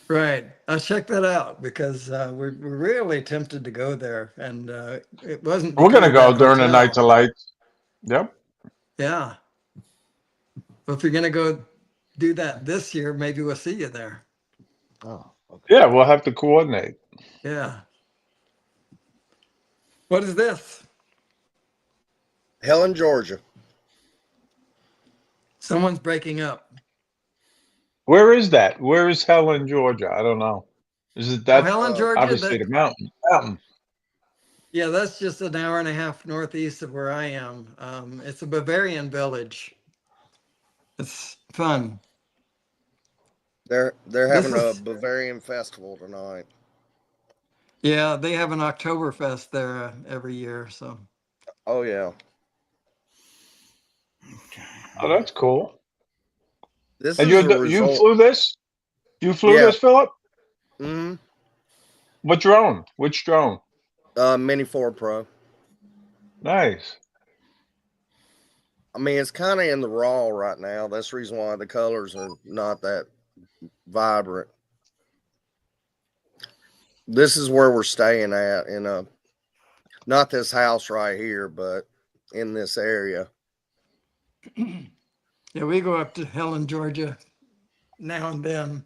Right. I'll check that out because we're really tempted to go there, and it wasn't. We're because gonna of go that during the hotel. Nights of Lights. Yep. Yeah. Well, if you're gonna go do that this year, maybe we'll see you there. Oh, okay. Yeah, we'll have to coordinate. Yeah. What is this? Helen, Georgia. Someone's breaking up. Where is that? Where is Helen, Georgia? I don't know. Is it that? Helen, Georgia. Obviously, the mountain. Yeah, that's just an hour and a half northeast of where I am. It's a Bavarian village. It's fun. They're having a is- Bavarian festival tonight. Yeah, they have an Oktoberfest there every year. So. Oh yeah. Oh, that's cool. This And is a you resort. flew this? You flew Yeah. this, Philip? Mm-hmm. What drone? Which drone? Mini 4 Pro. Nice. I mean, it's kind of in the raw right now. That's the reason why the colors are not that vibrant. This is where we're staying at not this house right here, but in this area. Yeah, we go up to Helen, Georgia now and then.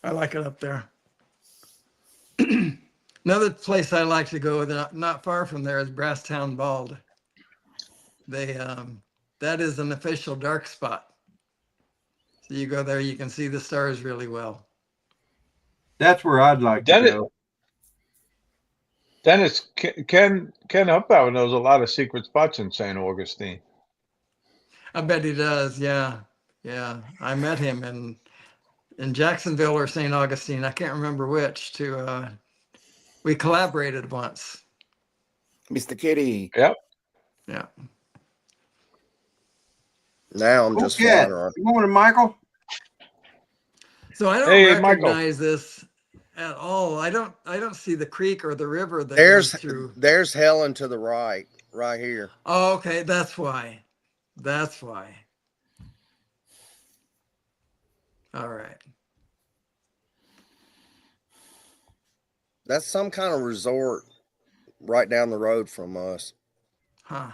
I like it up there. Another place I like to go, not far from there, is Brasstown Bald. That is an official dark spot. So you go there, you can see the stars really well. That's where I'd like to go. Dennis, Ken Upauer knows a lot of secret spots in St. Augustine. I bet he does. Yeah. Yeah. I met him in Jacksonville or St. Augustine. I can't remember which. We collaborated once. Mr. Kitty. Yep. Yeah. Now I'm just Okay. flying around. Good morning, Michael. So I don't Hey, recognize this at all. I don't see the creek or the river that There's goes through. there's Helen to the right here. Oh, okay. That's why. That's why. All right. That's some kind of resort right down the road from us. Huh.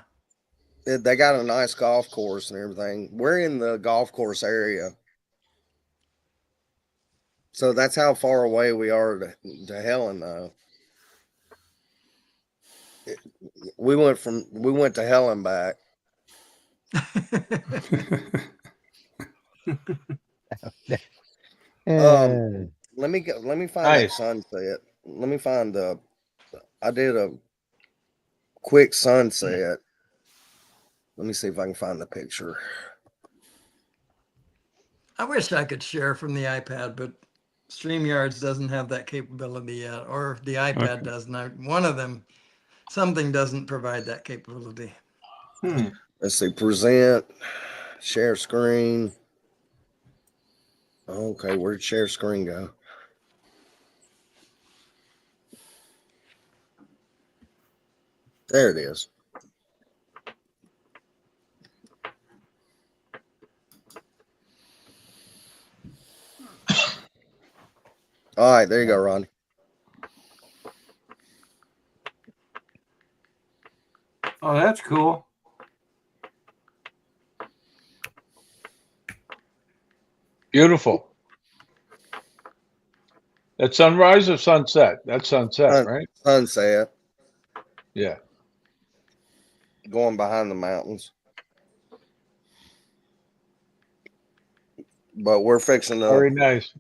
They got a nice golf course and everything. We're in the golf course area. So that's how far away we are to Helen, though. We went to Helen back. Let me find that Nice. sunset. Let me find I did a quick sunset. Let me see if I can find the picture. I wish I could share from the iPad, but StreamYards doesn't have that capability yet, or the iPad Okay. doesn't. One of them, something doesn't provide that capability. Let's see, present, share screen. Okay, where'd share screen go? There it is. All right, there you go, Ronnie. Oh, that's cool. Beautiful. That's sunrise or sunset? That's sunset, right? Sunset. Yeah. Going behind the mountains. But we're fixing to. Very nice.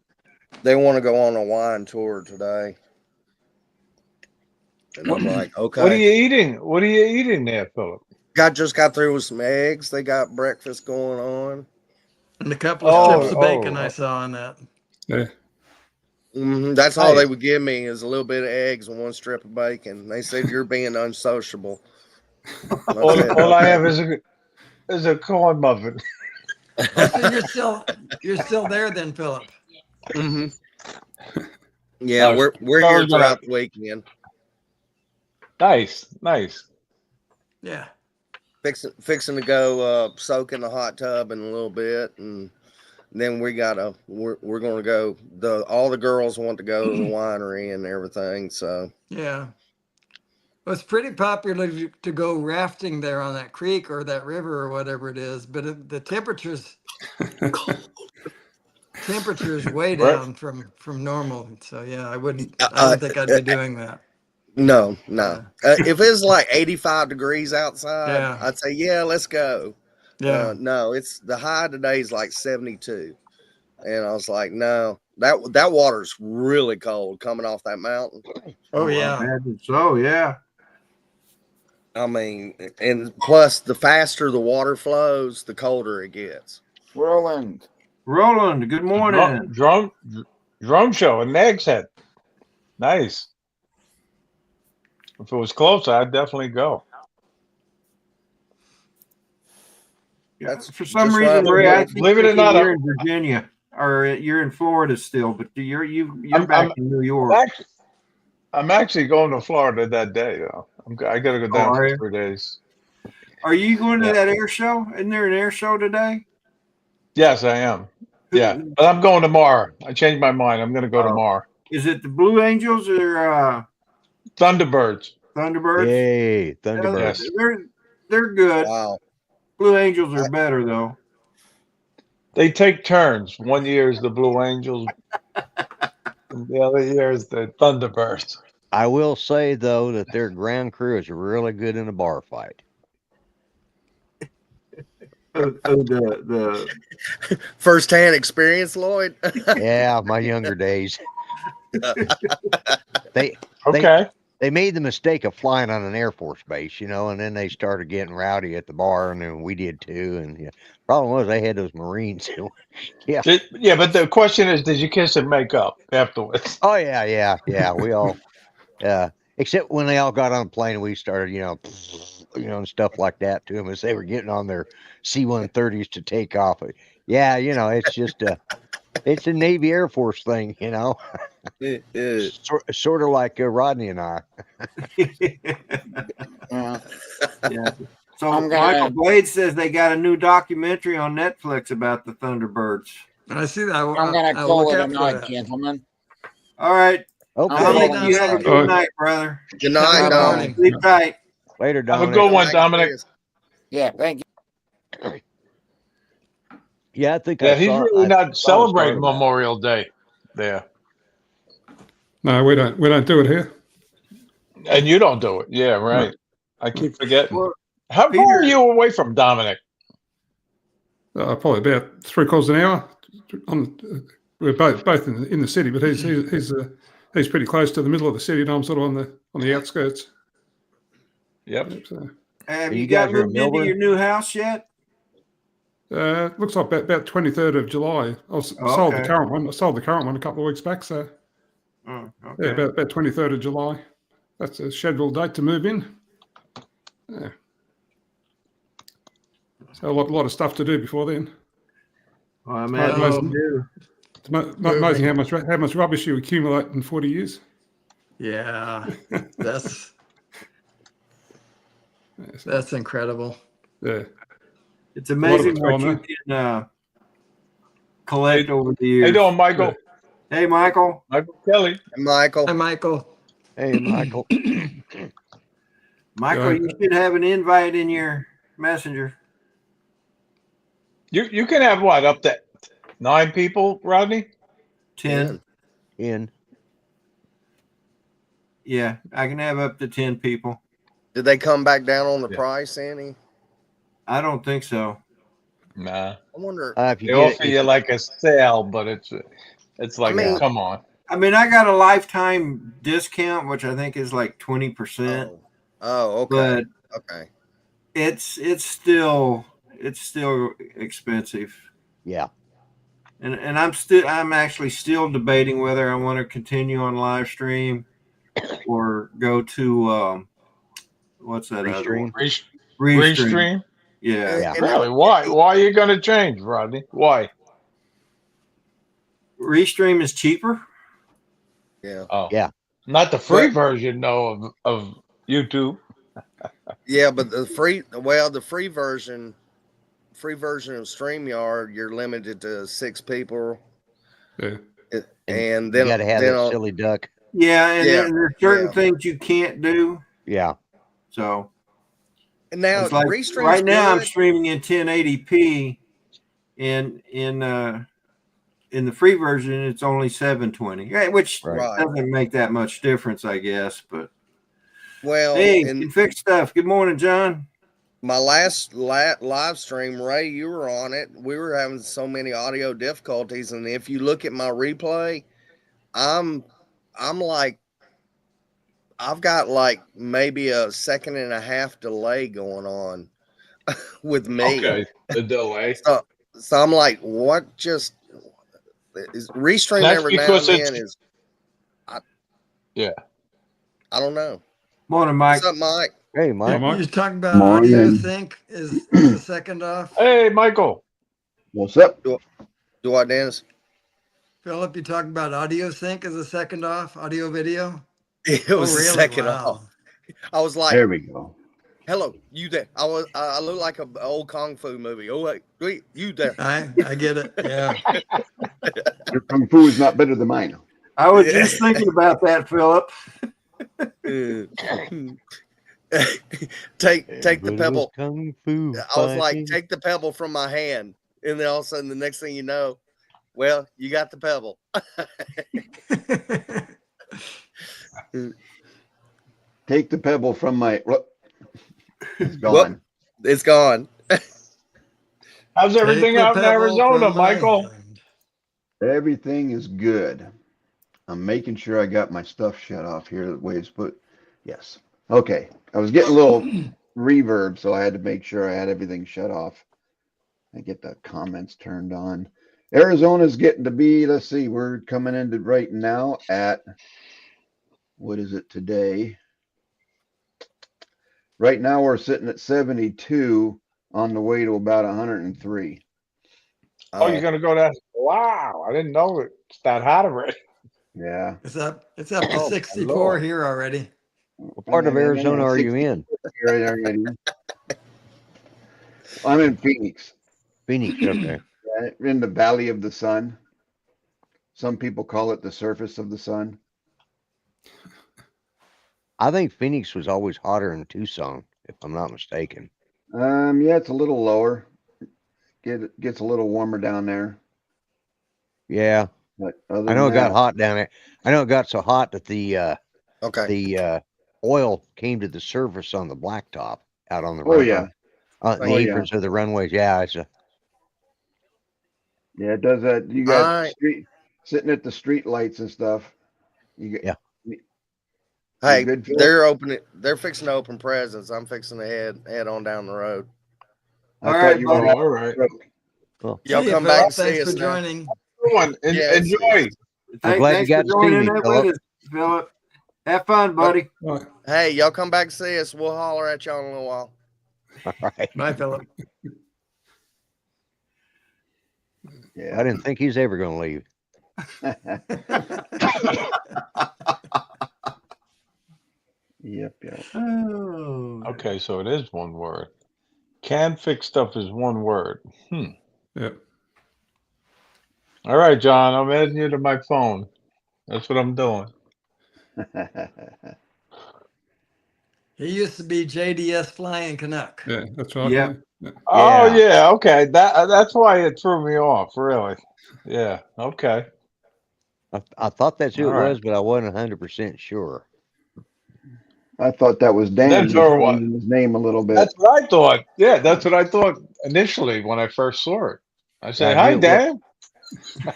They want to go on a wine tour today. And I'm like, okay. What are you eating? What are you eating there, Philip? Just got through with some eggs. They got breakfast going on. And a couple of strips of bacon I saw on that. Yeah. That's all they would give me is a little bit of eggs and one strip of bacon. They said you're being unsociable. All I have is a corn muffin. So you're still there then, Philip? Yeah, we're here throughout the weekend. Nice. Yeah. Fixing to go soak in the hot tub in a little bit, and then we're gonna go. All the girls want to go to the winery and everything. So yeah, well, it's pretty popular to go rafting there on that creek or that river or whatever it is, but the temperature's way down from normal. So yeah, I don't think I'd be doing that. No. If it's like 85 degrees outside, Yeah. I'd say, yeah, let's go. Yeah. No, it's the high today is like 72. And I was like, no, that water's really cold coming off that mountain. Oh, yeah. I imagine so, yeah. I mean, and plus the faster the water flows, the colder it gets. Roland, good morning. Drone show in Nags Head. Nice. If it was closer, I'd definitely go. Yeah, for some reason, Ray, I think believe it or not, you're in Virginia or you're in Florida still, but you're back in New York. I'm actually going to Florida that day, though. I got to go down for 3 days. Are you going to that air show? Isn't there an air show today? Yes, I am. Yeah, but I'm going tomorrow. I changed my mind. I'm going to go tomorrow. Is it the Blue Angels or Thunderbirds? Thunderbirds? Yay, Thunderbirds. Yeah, they're good. Wow. Blue Angels are better though. They take turns. 1 year is the Blue Angels, and the other year is the Thunderbirds. I will say though that their ground crew is really good in a bar fight. The first-hand experience, Lloyd. Yeah, my younger days. They made the mistake of flying on an Air Force base, and then they started getting rowdy at the bar, and then we did too. And yeah, problem was they had those Marines. Yeah. Yeah, but the question is, did you kiss and make up afterwards? Oh yeah. We all, except when they all got on the plane, we started, and stuff like that to them as they were getting on their C-130s to take off. Yeah, it's just it's a Navy Air Force thing, sort of like Rodney and I. yeah. So Michael Blade says they got a new documentary on Netflix about the Thunderbirds. I see that. I'm going to call it a night, gentlemen. All right. Okay. You have a good night, brother. Good night, Dominic. Sleep tight. Later, Dominic. Have a good one, Dominic. Yeah, thank you. Yeah, I think. Yeah, he's really not celebrating Memorial Day there. No, we don't. We don't do it here. And you don't do it. Yeah, right. No. I keep forgetting. Well, how far are you away from Dominic? Probably about 3/4 an hour. We're both in the city, but he's pretty close to the middle of the city, and I'm sort of on the outskirts. Yep. So, have you got moved into your new house yet? Looks like about 23rd of July. I sold the current one. I sold the current one a couple of weeks back. So yeah, about 23rd of July. That's a scheduled date to move in. Yeah. So a lot of stuff to do before then. Well, I imagine you do. It's amazing how much rubbish you accumulate in 40 years. Yeah, that's incredible. Yeah. It's amazing what you can collect over the years. How you doing, Michael? Hey, Michael. Michael Kelly. Michael. Hi, Michael. Hey, Michael. Michael, you should have an invite in your messenger. You can have what, up to 9 people, Rodney? 10. In. Yeah, I can have up to 10 people. Did they come back down on the price, Annie? I don't think so. Nah. I wonder. If They offer you like a sale, but it's like, come on. I mean, I got a lifetime discount, which I think is like 20%. Oh, okay. But okay. It's still expensive. Yeah. And I'm actually still debating whether I want to continue on live stream or go to what's that Restream? other one? Restream? Yeah. Really? Why are you going to change, Rodney? Why? Restream is cheaper. Yeah. Oh. Yeah. Not the free version, though, of YouTube. Yeah, but the free version of StreamYard, you're limited to 6 people. Yeah. And then you got to have that silly duck. Yeah, and then there's certain things you can't do. Yeah. So and now like right now I'm streaming in 1080p, and in the free version it's only 720, which doesn't make that much difference, I guess. But hey, can fix stuff. Good morning, John. My last live stream, Ray, you were on it. We were having so many audio difficulties, and if you look at my replay, I'm like, I've got like maybe a 1.5 seconds delay going on with me. Okay, the delay. So I'm like, what? Just is Restream every now and then is. I don't know. Morning, Mike. What's up, Mike? Hey, Mike. You're talking about audio sync is a second off. Hey, Michael. What's up? Do what, Dennis? Philip, you talking about audio sync as a second off, audio video? It was a second off. I was like, there we go. Hello, you there? I look like an old kung fu movie. Oh, wait, you there? I get it. Yeah. Your kung fu is not better than mine. I was just thinking about that, Philip. Take the pebble. Kung fu I was like, take the pebble from my hand, and then all of a sudden, the next thing you know, well, you got the pebble. Take the pebble from my. It's gone. It's gone. How's everything out in Arizona, Michael? Everything is good. I'm making sure I got my stuff shut off here the way it's put. Yes. Okay. I was getting a little reverb, so I had to make sure I had everything shut off. I get the comments turned on. Arizona's getting to be, let's see, we're coming into right now at, what is it today? Right now we're sitting at 72 on the way to about 103. Oh, you're going to go there? Wow. I didn't know it's that hot already. Yeah. It's up to 64 here already. What part of Arizona are you in? I'm in Phoenix. Phoenix, okay. In the Valley of the Sun. Some people call it the surface of the sun. I think Phoenix was always hotter than Tucson, if I'm not mistaken. Yeah, it's a little lower. It gets a little warmer down there. Yeah. But I know it got hot down there. I know it got so hot that the oil came to the surface on the blacktop out on the runway. Yeah. The aprons of the runways. Yeah, it does that. You got sitting at the street lights and stuff. Hey, they're fixing to open presents. I'm fixing to head on down the road. All right. Well, y'all come back and see Thanks us for joining. Enjoy. I'm glad you got to see me, Philip. Philip. Have fun, buddy. Hey, y'all come back and see us. We'll holler at y'all in a little while. All right. Bye, Philip. Yeah. I didn't think he's ever going to leave. Yep. Oh. Okay, so it is one word. Can fix stuff is one word. Yep. All right, John, I'm adding you to my phone. That's what I'm doing. He used to be JDS Flying Canuck. Yeah, that's right. Yep. Yeah. Oh Yeah. yeah, okay. That's why it threw me off, really. Yeah, okay. I thought that's who All it right. was, but I wasn't 100% sure. I thought that was Dan That's just our what? changing his name a little bit. That's what I thought. Yeah, that's what I thought initially when I first saw it. I said, I "Hi, knew it was.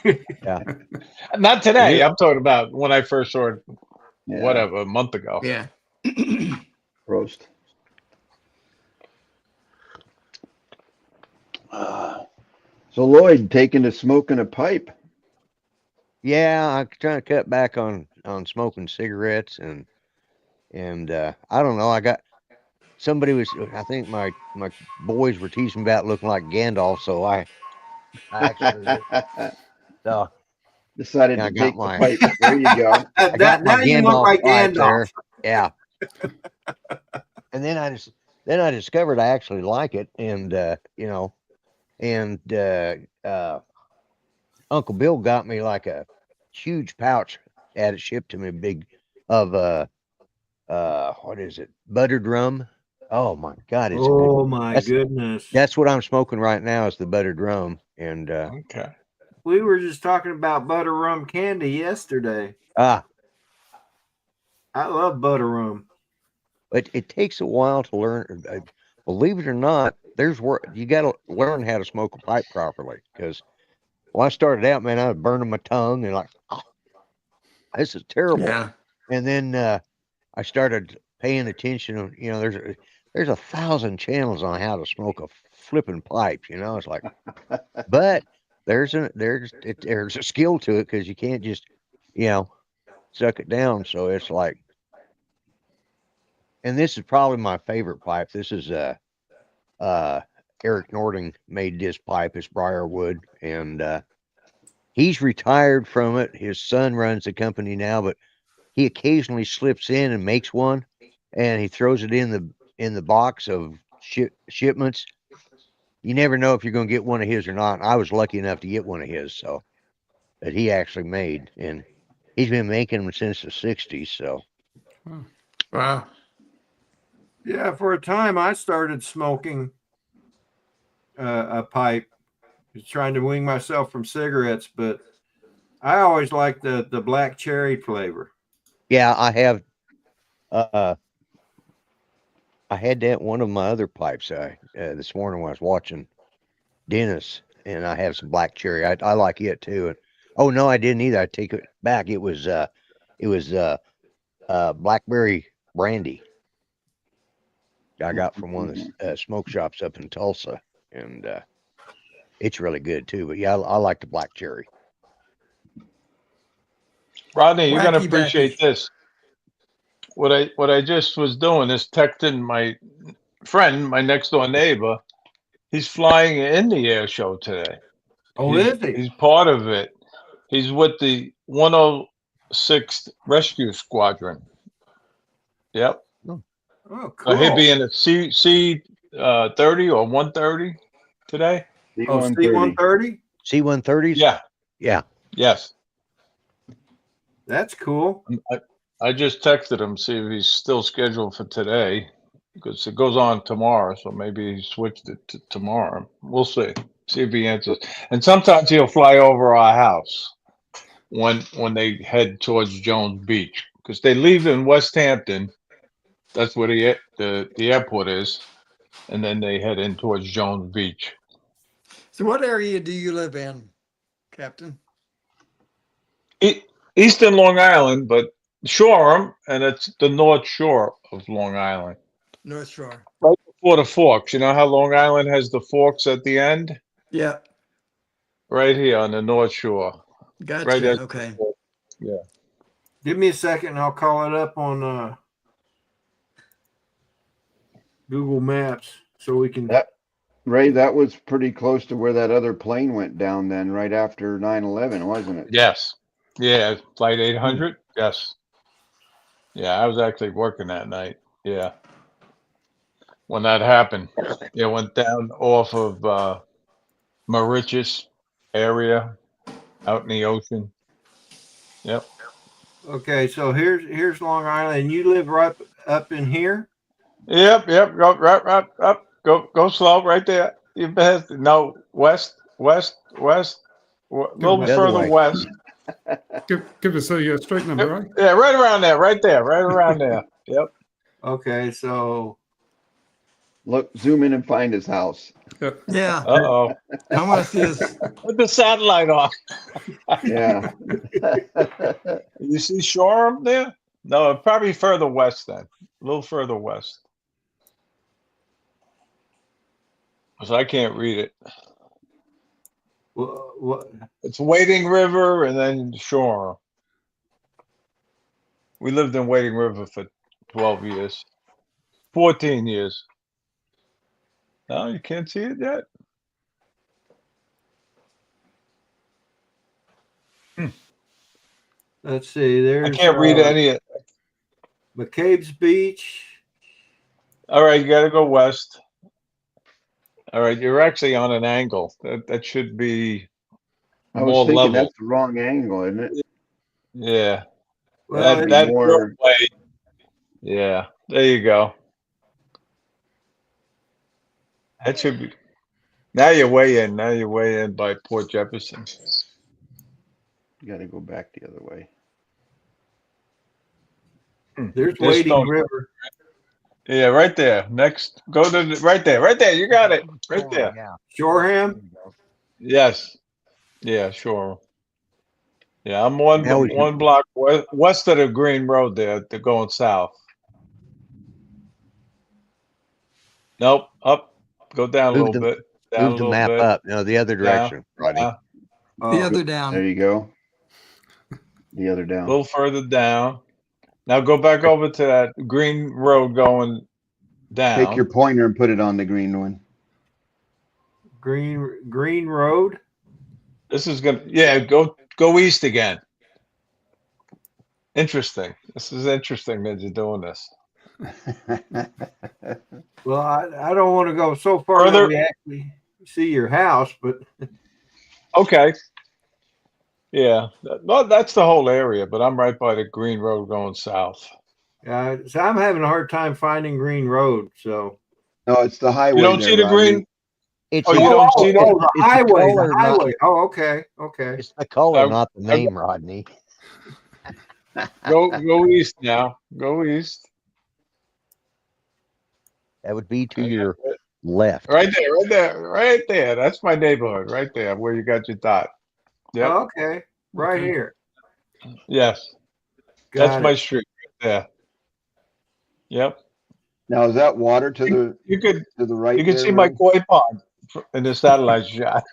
Dan." Yeah. Not I today. knew. I'm talking about when I first saw it, Yeah. whatever, a month ago. Yeah. Roast. So Lloyd taking to smoking a pipe. Yeah, I'm trying to cut back on smoking cigarettes and I don't know. I got somebody was. I think my boys were teasing about looking like Gandalf, so I actually so Decided I to got take the my pipe. There you go. I got my Now you look Gandalf like pipe Gandalf. there. Yeah. And then I discovered I actually like it, and you know, and Uncle Bill got me like a huge pouch, had it shipped to me, big of what is it, buttered rum. Oh my God, it's good. Oh my goodness. That's what I'm smoking right now is the buttered rum, and Okay. We were just talking about butter rum candy yesterday. I love butter rum. But it takes a while to learn. Believe it or not, there's where you got to learn how to smoke a pipe properly. Because when I started out, man, I was burning my tongue and like, oh, this is terrible. Yeah. And then I started paying attention. You know, there's 1,000 channels on how to smoke a flipping pipe. You know, it's like, but there's a skill to it because you can't just, you know, suck it down. So it's like. And this is probably my favorite pipe. This is Eric Nording made this pipe. It's Briarwood, and he's retired from it. His son runs the company now, but he occasionally slips in and makes one, and he throws it in the box of shipments. You never know if you're going to get one of his or not. I was lucky enough to get one of his, so that he actually made, and he's been making them since the '60s. So, Wow. Yeah, for a time I started smoking a pipe, just trying to wean myself from cigarettes, but I always liked the black cherry flavor. yeah, I have. I had that one of my other pipes this morning when I was watching Dennis, and I have some black cherry. I like it too. And, oh no, I didn't either. I take it back. It was blackberry brandy I got from one of the smoke shops up in Tulsa, and it's really good too. But yeah, I like the black cherry. Rodney, you're gonna Wacky appreciate backy. this. What I just was doing is texting my friend, my next door neighbor. He's flying in the air show today. Oh, is he? He's part of it. He's with the 106th Rescue Squadron. Yep. Oh, So cool. he'll be in the C 30 or 130 today. Oh, C-130? C-130s? Yeah. Yeah. Yes. That's cool. I just texted him, see if he's still scheduled for today, because it goes on tomorrow. So maybe he switched it to tomorrow. We'll see. See if he answers. And sometimes he'll fly over our house when they head towards Jones Beach, because they leave in West Hampton. That's where the airport is, and then they head in towards Jones Beach. So what area do you live in, Captain? Eastern Long Island, but Shoreham, and it's the North Shore of Long Island. North Shore. Right before the forks. You know how Long Island has the forks at the end? Yeah. Right here on the North Shore. Gotcha. Right there. Okay. Yeah. Give me a second and I'll call it up on Google Maps so we can Ray, that was pretty close to where that other plane went down then, right after 9/11, wasn't it? Yes. Yeah, flight 800. Yes. Yeah, I was actually working that night. Yeah. When that happened, it went down off of Mauritius area out in the ocean. Yep. Okay, so here's Long Island, and you live right up in here. Yep. Go right up. Go slow right there. You best no west, a little The further way. west. Give us a street number, right? Yeah, right around there, right around there. Yep. Okay, so Look, zoom in and find his house. Yeah, Uh-oh. I want to see this. Put the satellite on. Yeah. You see Shoreham there? No, probably further west then. A little further west. Because I can't read it. what? It's Wading River and then Shoreham. We lived in Wading River for 12 years. 14 years. No, you can't see it yet? Let's see. There's I can't read any of it. McCabe's Beach. All right, you got to go west. All right, you're actually on an angle. That should be I was more thinking level. that's the wrong angle, isn't it? Yeah. Well, That more- your way. Yeah, there you go. That should be. Now you're way in. Now you're way in by Port Jefferson. You got to go back the other way. there's This Wading stone- River. Yeah, right there. Next, go to the, right there. Right there. You got it. Right there. Yeah. Shoreham. Yes. Yeah, sure. Yeah, I'm one Now we can- one block west of the Green Road there. They're going south. Nope. Up. Go down a Move little the- bit. Down a Move the little map bit. up. No, the other direction, Rodney. down, The Oh, other There down. you go. The other a down. little further down. Now go back over to that Green Road going down. Take your pointer and put it on the green one. Green Road. This is gonna. Yeah, go east again. Interesting. This is interesting that you're doing this. Well, I don't want to go so far that Further- we actually see your house, but Okay. Yeah. Well, that's the whole area, but I'm right by the Green Road going south. so I'm having a hard time finding Green Road. So No, it's the highway. You don't there, see the Rodney. green. It's Oh, you the- don't see the- the it's the highway. color, The not- highway. Oh, okay. It's the color, I- not the name, Rodney. Go east now. Go east. That would be to your left. Right there. That's my neighborhood, right there, where you got your dot. Yep. Okay. Right Okay. here. Yes. Got That's it. my street right there. Yep. Now is that water to the You could right? you can there, see my Ray? koi pond in the satellite shot.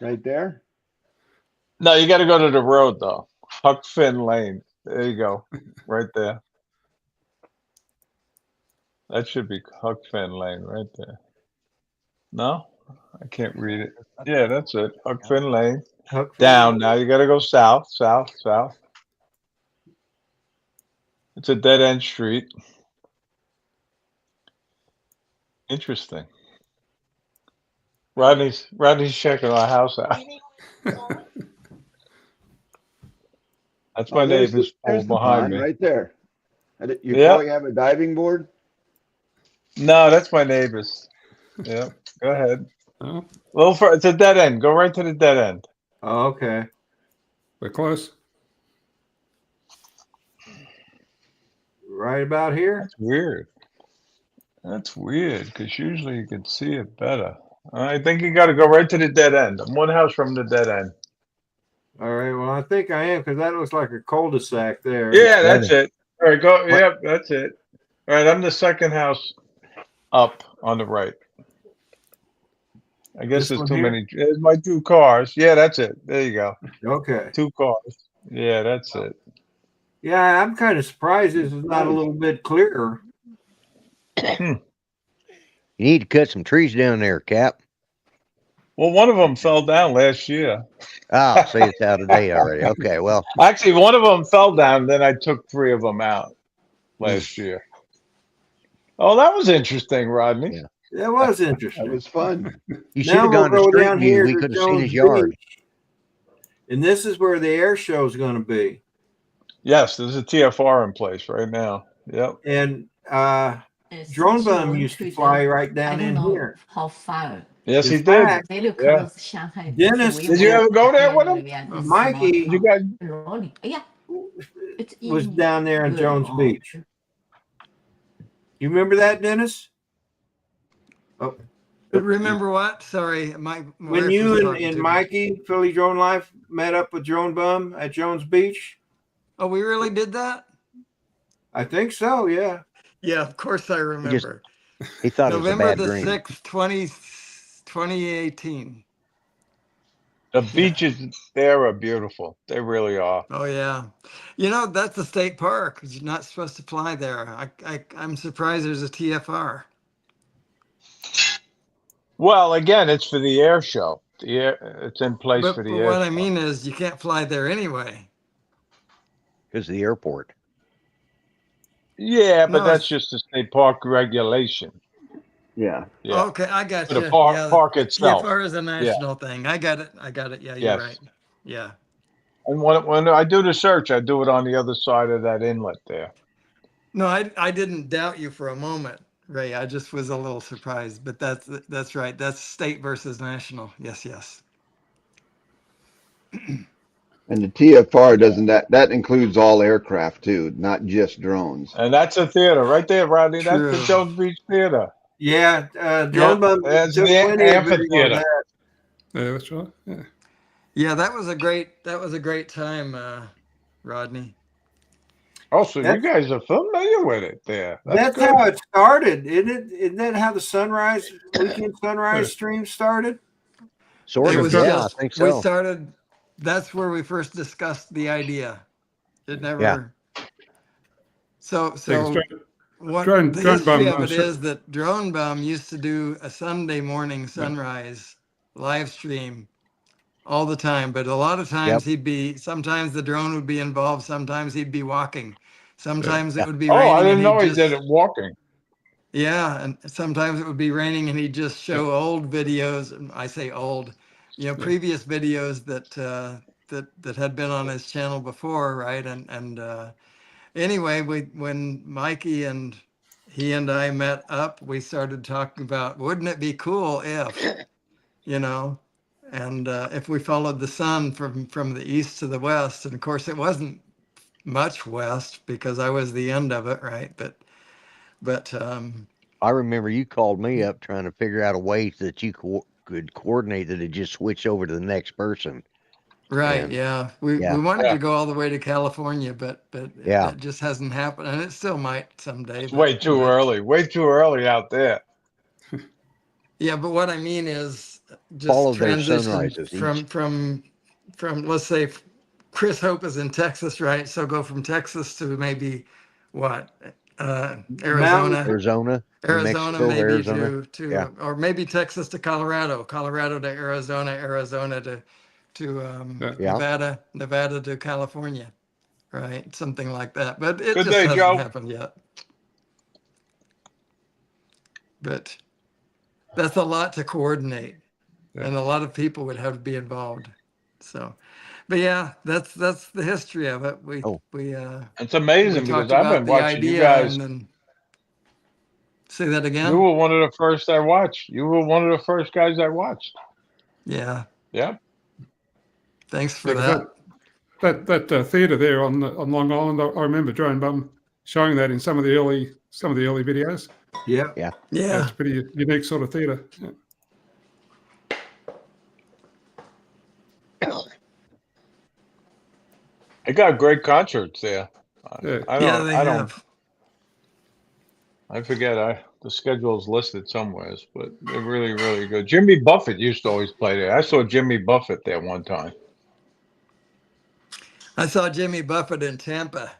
Right there. No, you got to go to the road though. Huck Finn Lane. There you go. Right there. That should be Huck Finn Lane right there. No, I can't read it. Yeah, that's it. Huck Finn Lane. Huck Down. Finn. Now you got to go south. It's a dead end street. Interesting. Rodney's checking our house out. That's my Oh, there's neighbor's the- there's pool the behind pond me. right there. You Yeah. probably have a diving board. No, that's my neighbor's. Yeah, go ahead. Oh, Well, it's a dead end. Go right to the dead end. Oh, okay. we're close. Right about here. That's weird. That's weird because usually you can see it better. I think you got to go right to the dead end. I'm one house from the dead end. All right. Well, I think I am because that looks like a cul-de-sac there. Yeah, that's it. All right, go. Yep, that's it. All right, I'm the second house up on the right. I guess This there's one too here? many. There's my two cars. Yeah, that's it. There you go. Okay. Two cars. Yeah, that's it. Yeah, I'm kind of surprised this is not a little bit clearer. You need to cut some trees down there, Cap. Well, one of them fell down last year. Oh, see, it's out of date already. Okay, well. Actually, one of them fell down. Then I took 3 of them out last year. Oh, that was interesting, Rodney. Yeah. That was That interesting. was fun. You should Now have we'll gone to go Street down View. here We to could have seen Jones his yard. Beach. And this is where the air show is going to be. Yes, there's a TFR in place right now. Yep. And Drone Bum used to fly right down in here. How far? Yes, In he did. fact, Very Yeah. close to Shanghai. Dennis, Did you ever go there with him? Mikey Did you guys? Yeah. It's was in down there in Jones Beach. You remember that, Dennis? Oh, Remember what? Sorry, my when wife you was and, talking and to me. Mikey, Philly Drone Life, met up with Drone Bum at Jones Beach? Oh, we really did that? I think so, yeah. Yeah, of course I remember. He thought November it was a the bad dream. 6th, 2018. The beaches there are beautiful. They really are. Oh yeah, you know that's a state park. You're not supposed to fly there. I'm surprised there's a TFR. Well, again, it's for the air show. The air, it's in place for But the air what I show. mean is you can't fly there anyway. Because of the airport. Yeah, but No, that's it's- just a state park regulation. Yeah. Yeah. Okay, I got For you. the park, Yeah, park itself. TFR is a national thing. I got it. Yeah, you're Yes. right. Yeah. And when I do the search, I do it on the other side of that inlet there. No, I didn't doubt you for a moment, Ray. I just was a little surprised. But that's right. That's state versus national. Yes, yes. And the TFR doesn't that includes all aircraft too, not just drones. And that's a theater right there, Rodney. That's the True. Jones Beach Theater. Yeah, Drone Bum There's took the plenty of video of amphitheater. that. Yeah, that's right. Yeah. Yeah, that was a great time, Rodney. Oh, so you That's- guys are familiar with it there. That's good. how it started, isn't it? Isn't that how the weekend sunrise stream started? Sort It of, was yeah, just I think we so. started. That's where we first discussed the idea. It never. Yeah. So Thanks, what Drone the Bum, history of it sure. is that Drone Bum used to do a Sunday morning sunrise live stream all the time, but a lot of times sometimes the drone would be involved, sometimes he'd be walking, sometimes it would be Oh, raining. I didn't and know he'd he did it walking. Yeah, and sometimes it would be raining and he'd just show old videos. And I say old, previous videos that had been on his channel before, right? And anyway, when Mikey and he and I met up, we started talking about, wouldn't it be cool if, and if we followed the sun from the east to the west. And of course, it wasn't much west because I was the end of it, right? But I remember you called me up trying to figure out a way that you could coordinate that it just switched over to the next person. right, And- yeah, we wanted to go all the way to California, but Yeah. that just hasn't happened, and it still might someday. It's way too early. Way too early out there. Yeah, but what I mean is just Follow their transition sunrises from let's say Chris Hope is in Texas, right? So go from Texas to maybe what Arizona, Arizona, New Mexico, maybe Arizona. to Yeah. or maybe Texas to Colorado, Colorado to Arizona, Arizona to Yeah. Nevada to California, right? Something like that. But it Good just day, hasn't Joe. happened yet. But that's a lot to coordinate, Yeah. and a lot of people would have to be involved. So, but yeah, that's the history of it. We It's amazing we because talked I've about been the watching you idea guys. and then say that again. You were one of the first I watched. You were one of the first guys I watched. Yeah, Yeah. thanks for Yeah, 'cause that. that theatre there on Long Island, I remember Drone Bum showing that in some of the early videos. Yeah. Yeah. Yeah, It's pretty unique sort of theatre. Yeah. They got great concerts there. Yeah. they have. I forget. The schedule is listed somewhere, but they're really, really good. Jimmy Buffett used to always play there. I saw Jimmy Buffett there one time. I saw Jimmy Buffett in Tampa,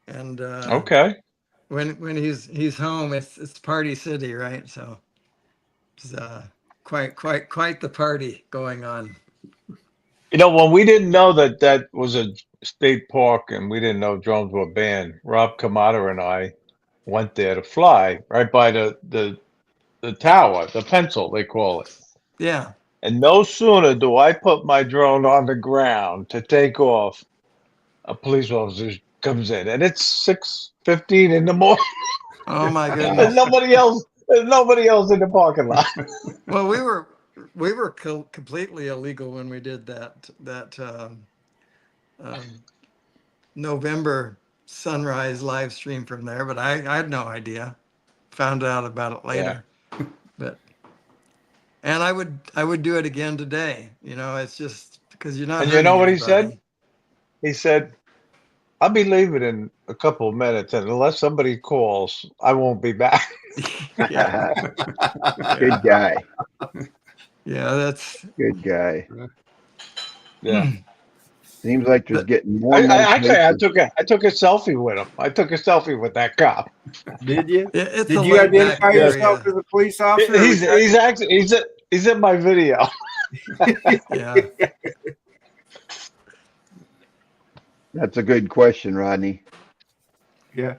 and Okay. when he's home, it's party city, right? So it's quite the party going on. You know, when we didn't know that that was a state park and we didn't know drones were banned, Rob Kamada and I went there to fly right by the tower, the pencil they call it. Yeah. And no sooner do I put my drone on the ground to take off, a police officer comes in, and it's 6:15 in the morning. Oh my There's goodness. nobody else. There's nobody else in the parking lot. Well, we were completely illegal when we did that November sunrise live stream from there, but I had no idea. Found out about it later. But and I would do it again today. You know, it's just because you're not. And you know what he said? anybody. He said, "I'll be leaving in a couple of minutes, and unless somebody calls, I won't be back." Yeah. Good guy. Yeah, that's Good guy. Yeah. Seems like there's getting more. I and more actually places. I took a selfie with him. I took a selfie with that cop. Did you? it's Did a you laid back identify yourself area. as a police officer? or was that- He's actually he's in my video. Yeah. That's a good question, Rodney. Yeah.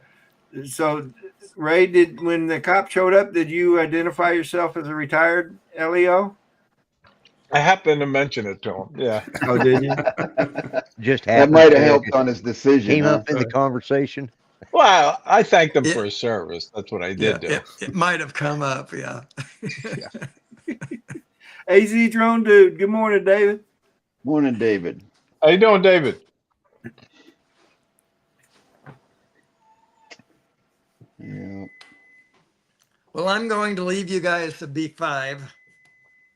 So, Ray, when the cop showed up, did you identify yourself as a retired LEO? I happened to mention it to him. Yeah. Oh, did you? Just That happened might to have helped on his decision. came Huh? up in the conversation. Well, I thanked him Yeah. for his service. That's what I Yeah, did do. it might have come up. Yeah. AZ Drone Dude. Good morning, David. Morning, David. How you doing, David? Yeah. Well, I'm going to leave you guys to B5.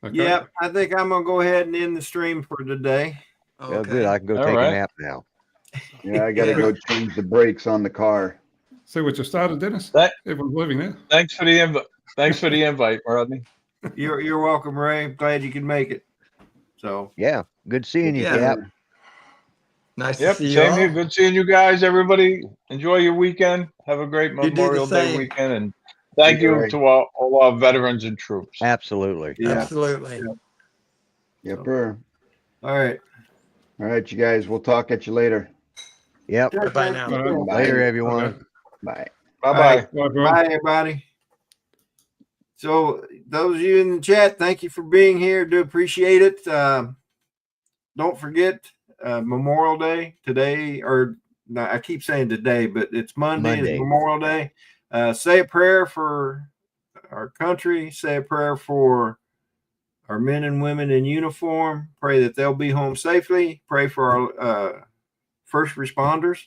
Okay. Yep. I think I'm going to go ahead and end the stream for today. Well, Okay. good. I can go All take right. a nap now. Yeah, I got to Yeah. go change the brakes on the car. See what you started, Dennis? That- Everyone's leaving now. Thanks for the invite. Thanks for the invite, Rodney. You're welcome, Ray. Glad you could make it. So, Yeah. Good seeing you, Yeah. Cap. Nice Yep, to see you same all. here. Good seeing you guys. Everybody, enjoy your weekend. Have a great do the Memorial Day same. weekend, and thank Yeah, you right. to all our veterans and troops. Absolutely. yeah. Absolutely. Yepper. All right. All right, you guys. We'll talk at you later. Yep. Bye now. Bye. Later, everyone. Bye. Bye All bye. right. Bye, everyone. Bye, everybody. So, those of you in the chat, thank you for being here. Do appreciate it. Don't forget Memorial Day today, or no, I keep saying today, but it's Monday. Is Memorial Day. Say a prayer for our country. Say a prayer for our men and women in uniform. Pray that they'll be home safely. Pray for our first responders.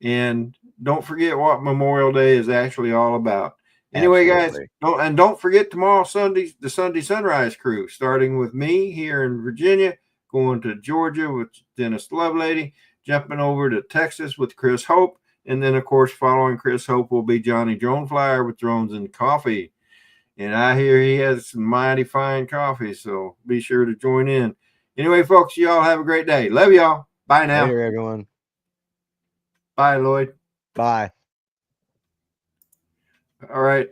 And don't forget what Memorial Day is actually all about. Anyway, Absolutely. guys, don't forget tomorrow, Sunday, the Sunday Sunrise Crew, starting with me here in Virginia, going to Georgia with Dennis Lovelady, jumping over to Texas with Chris Hope, and then, of course, following Chris Hope will be Johnny Droneflyer with Drones and Coffee. And I hear he has some mighty fine coffee, so be sure to join in. Anyway, folks, y'all have a great day. Love y'all. Bye now. Later, everyone. Bye, Lloyd. Bye. All right.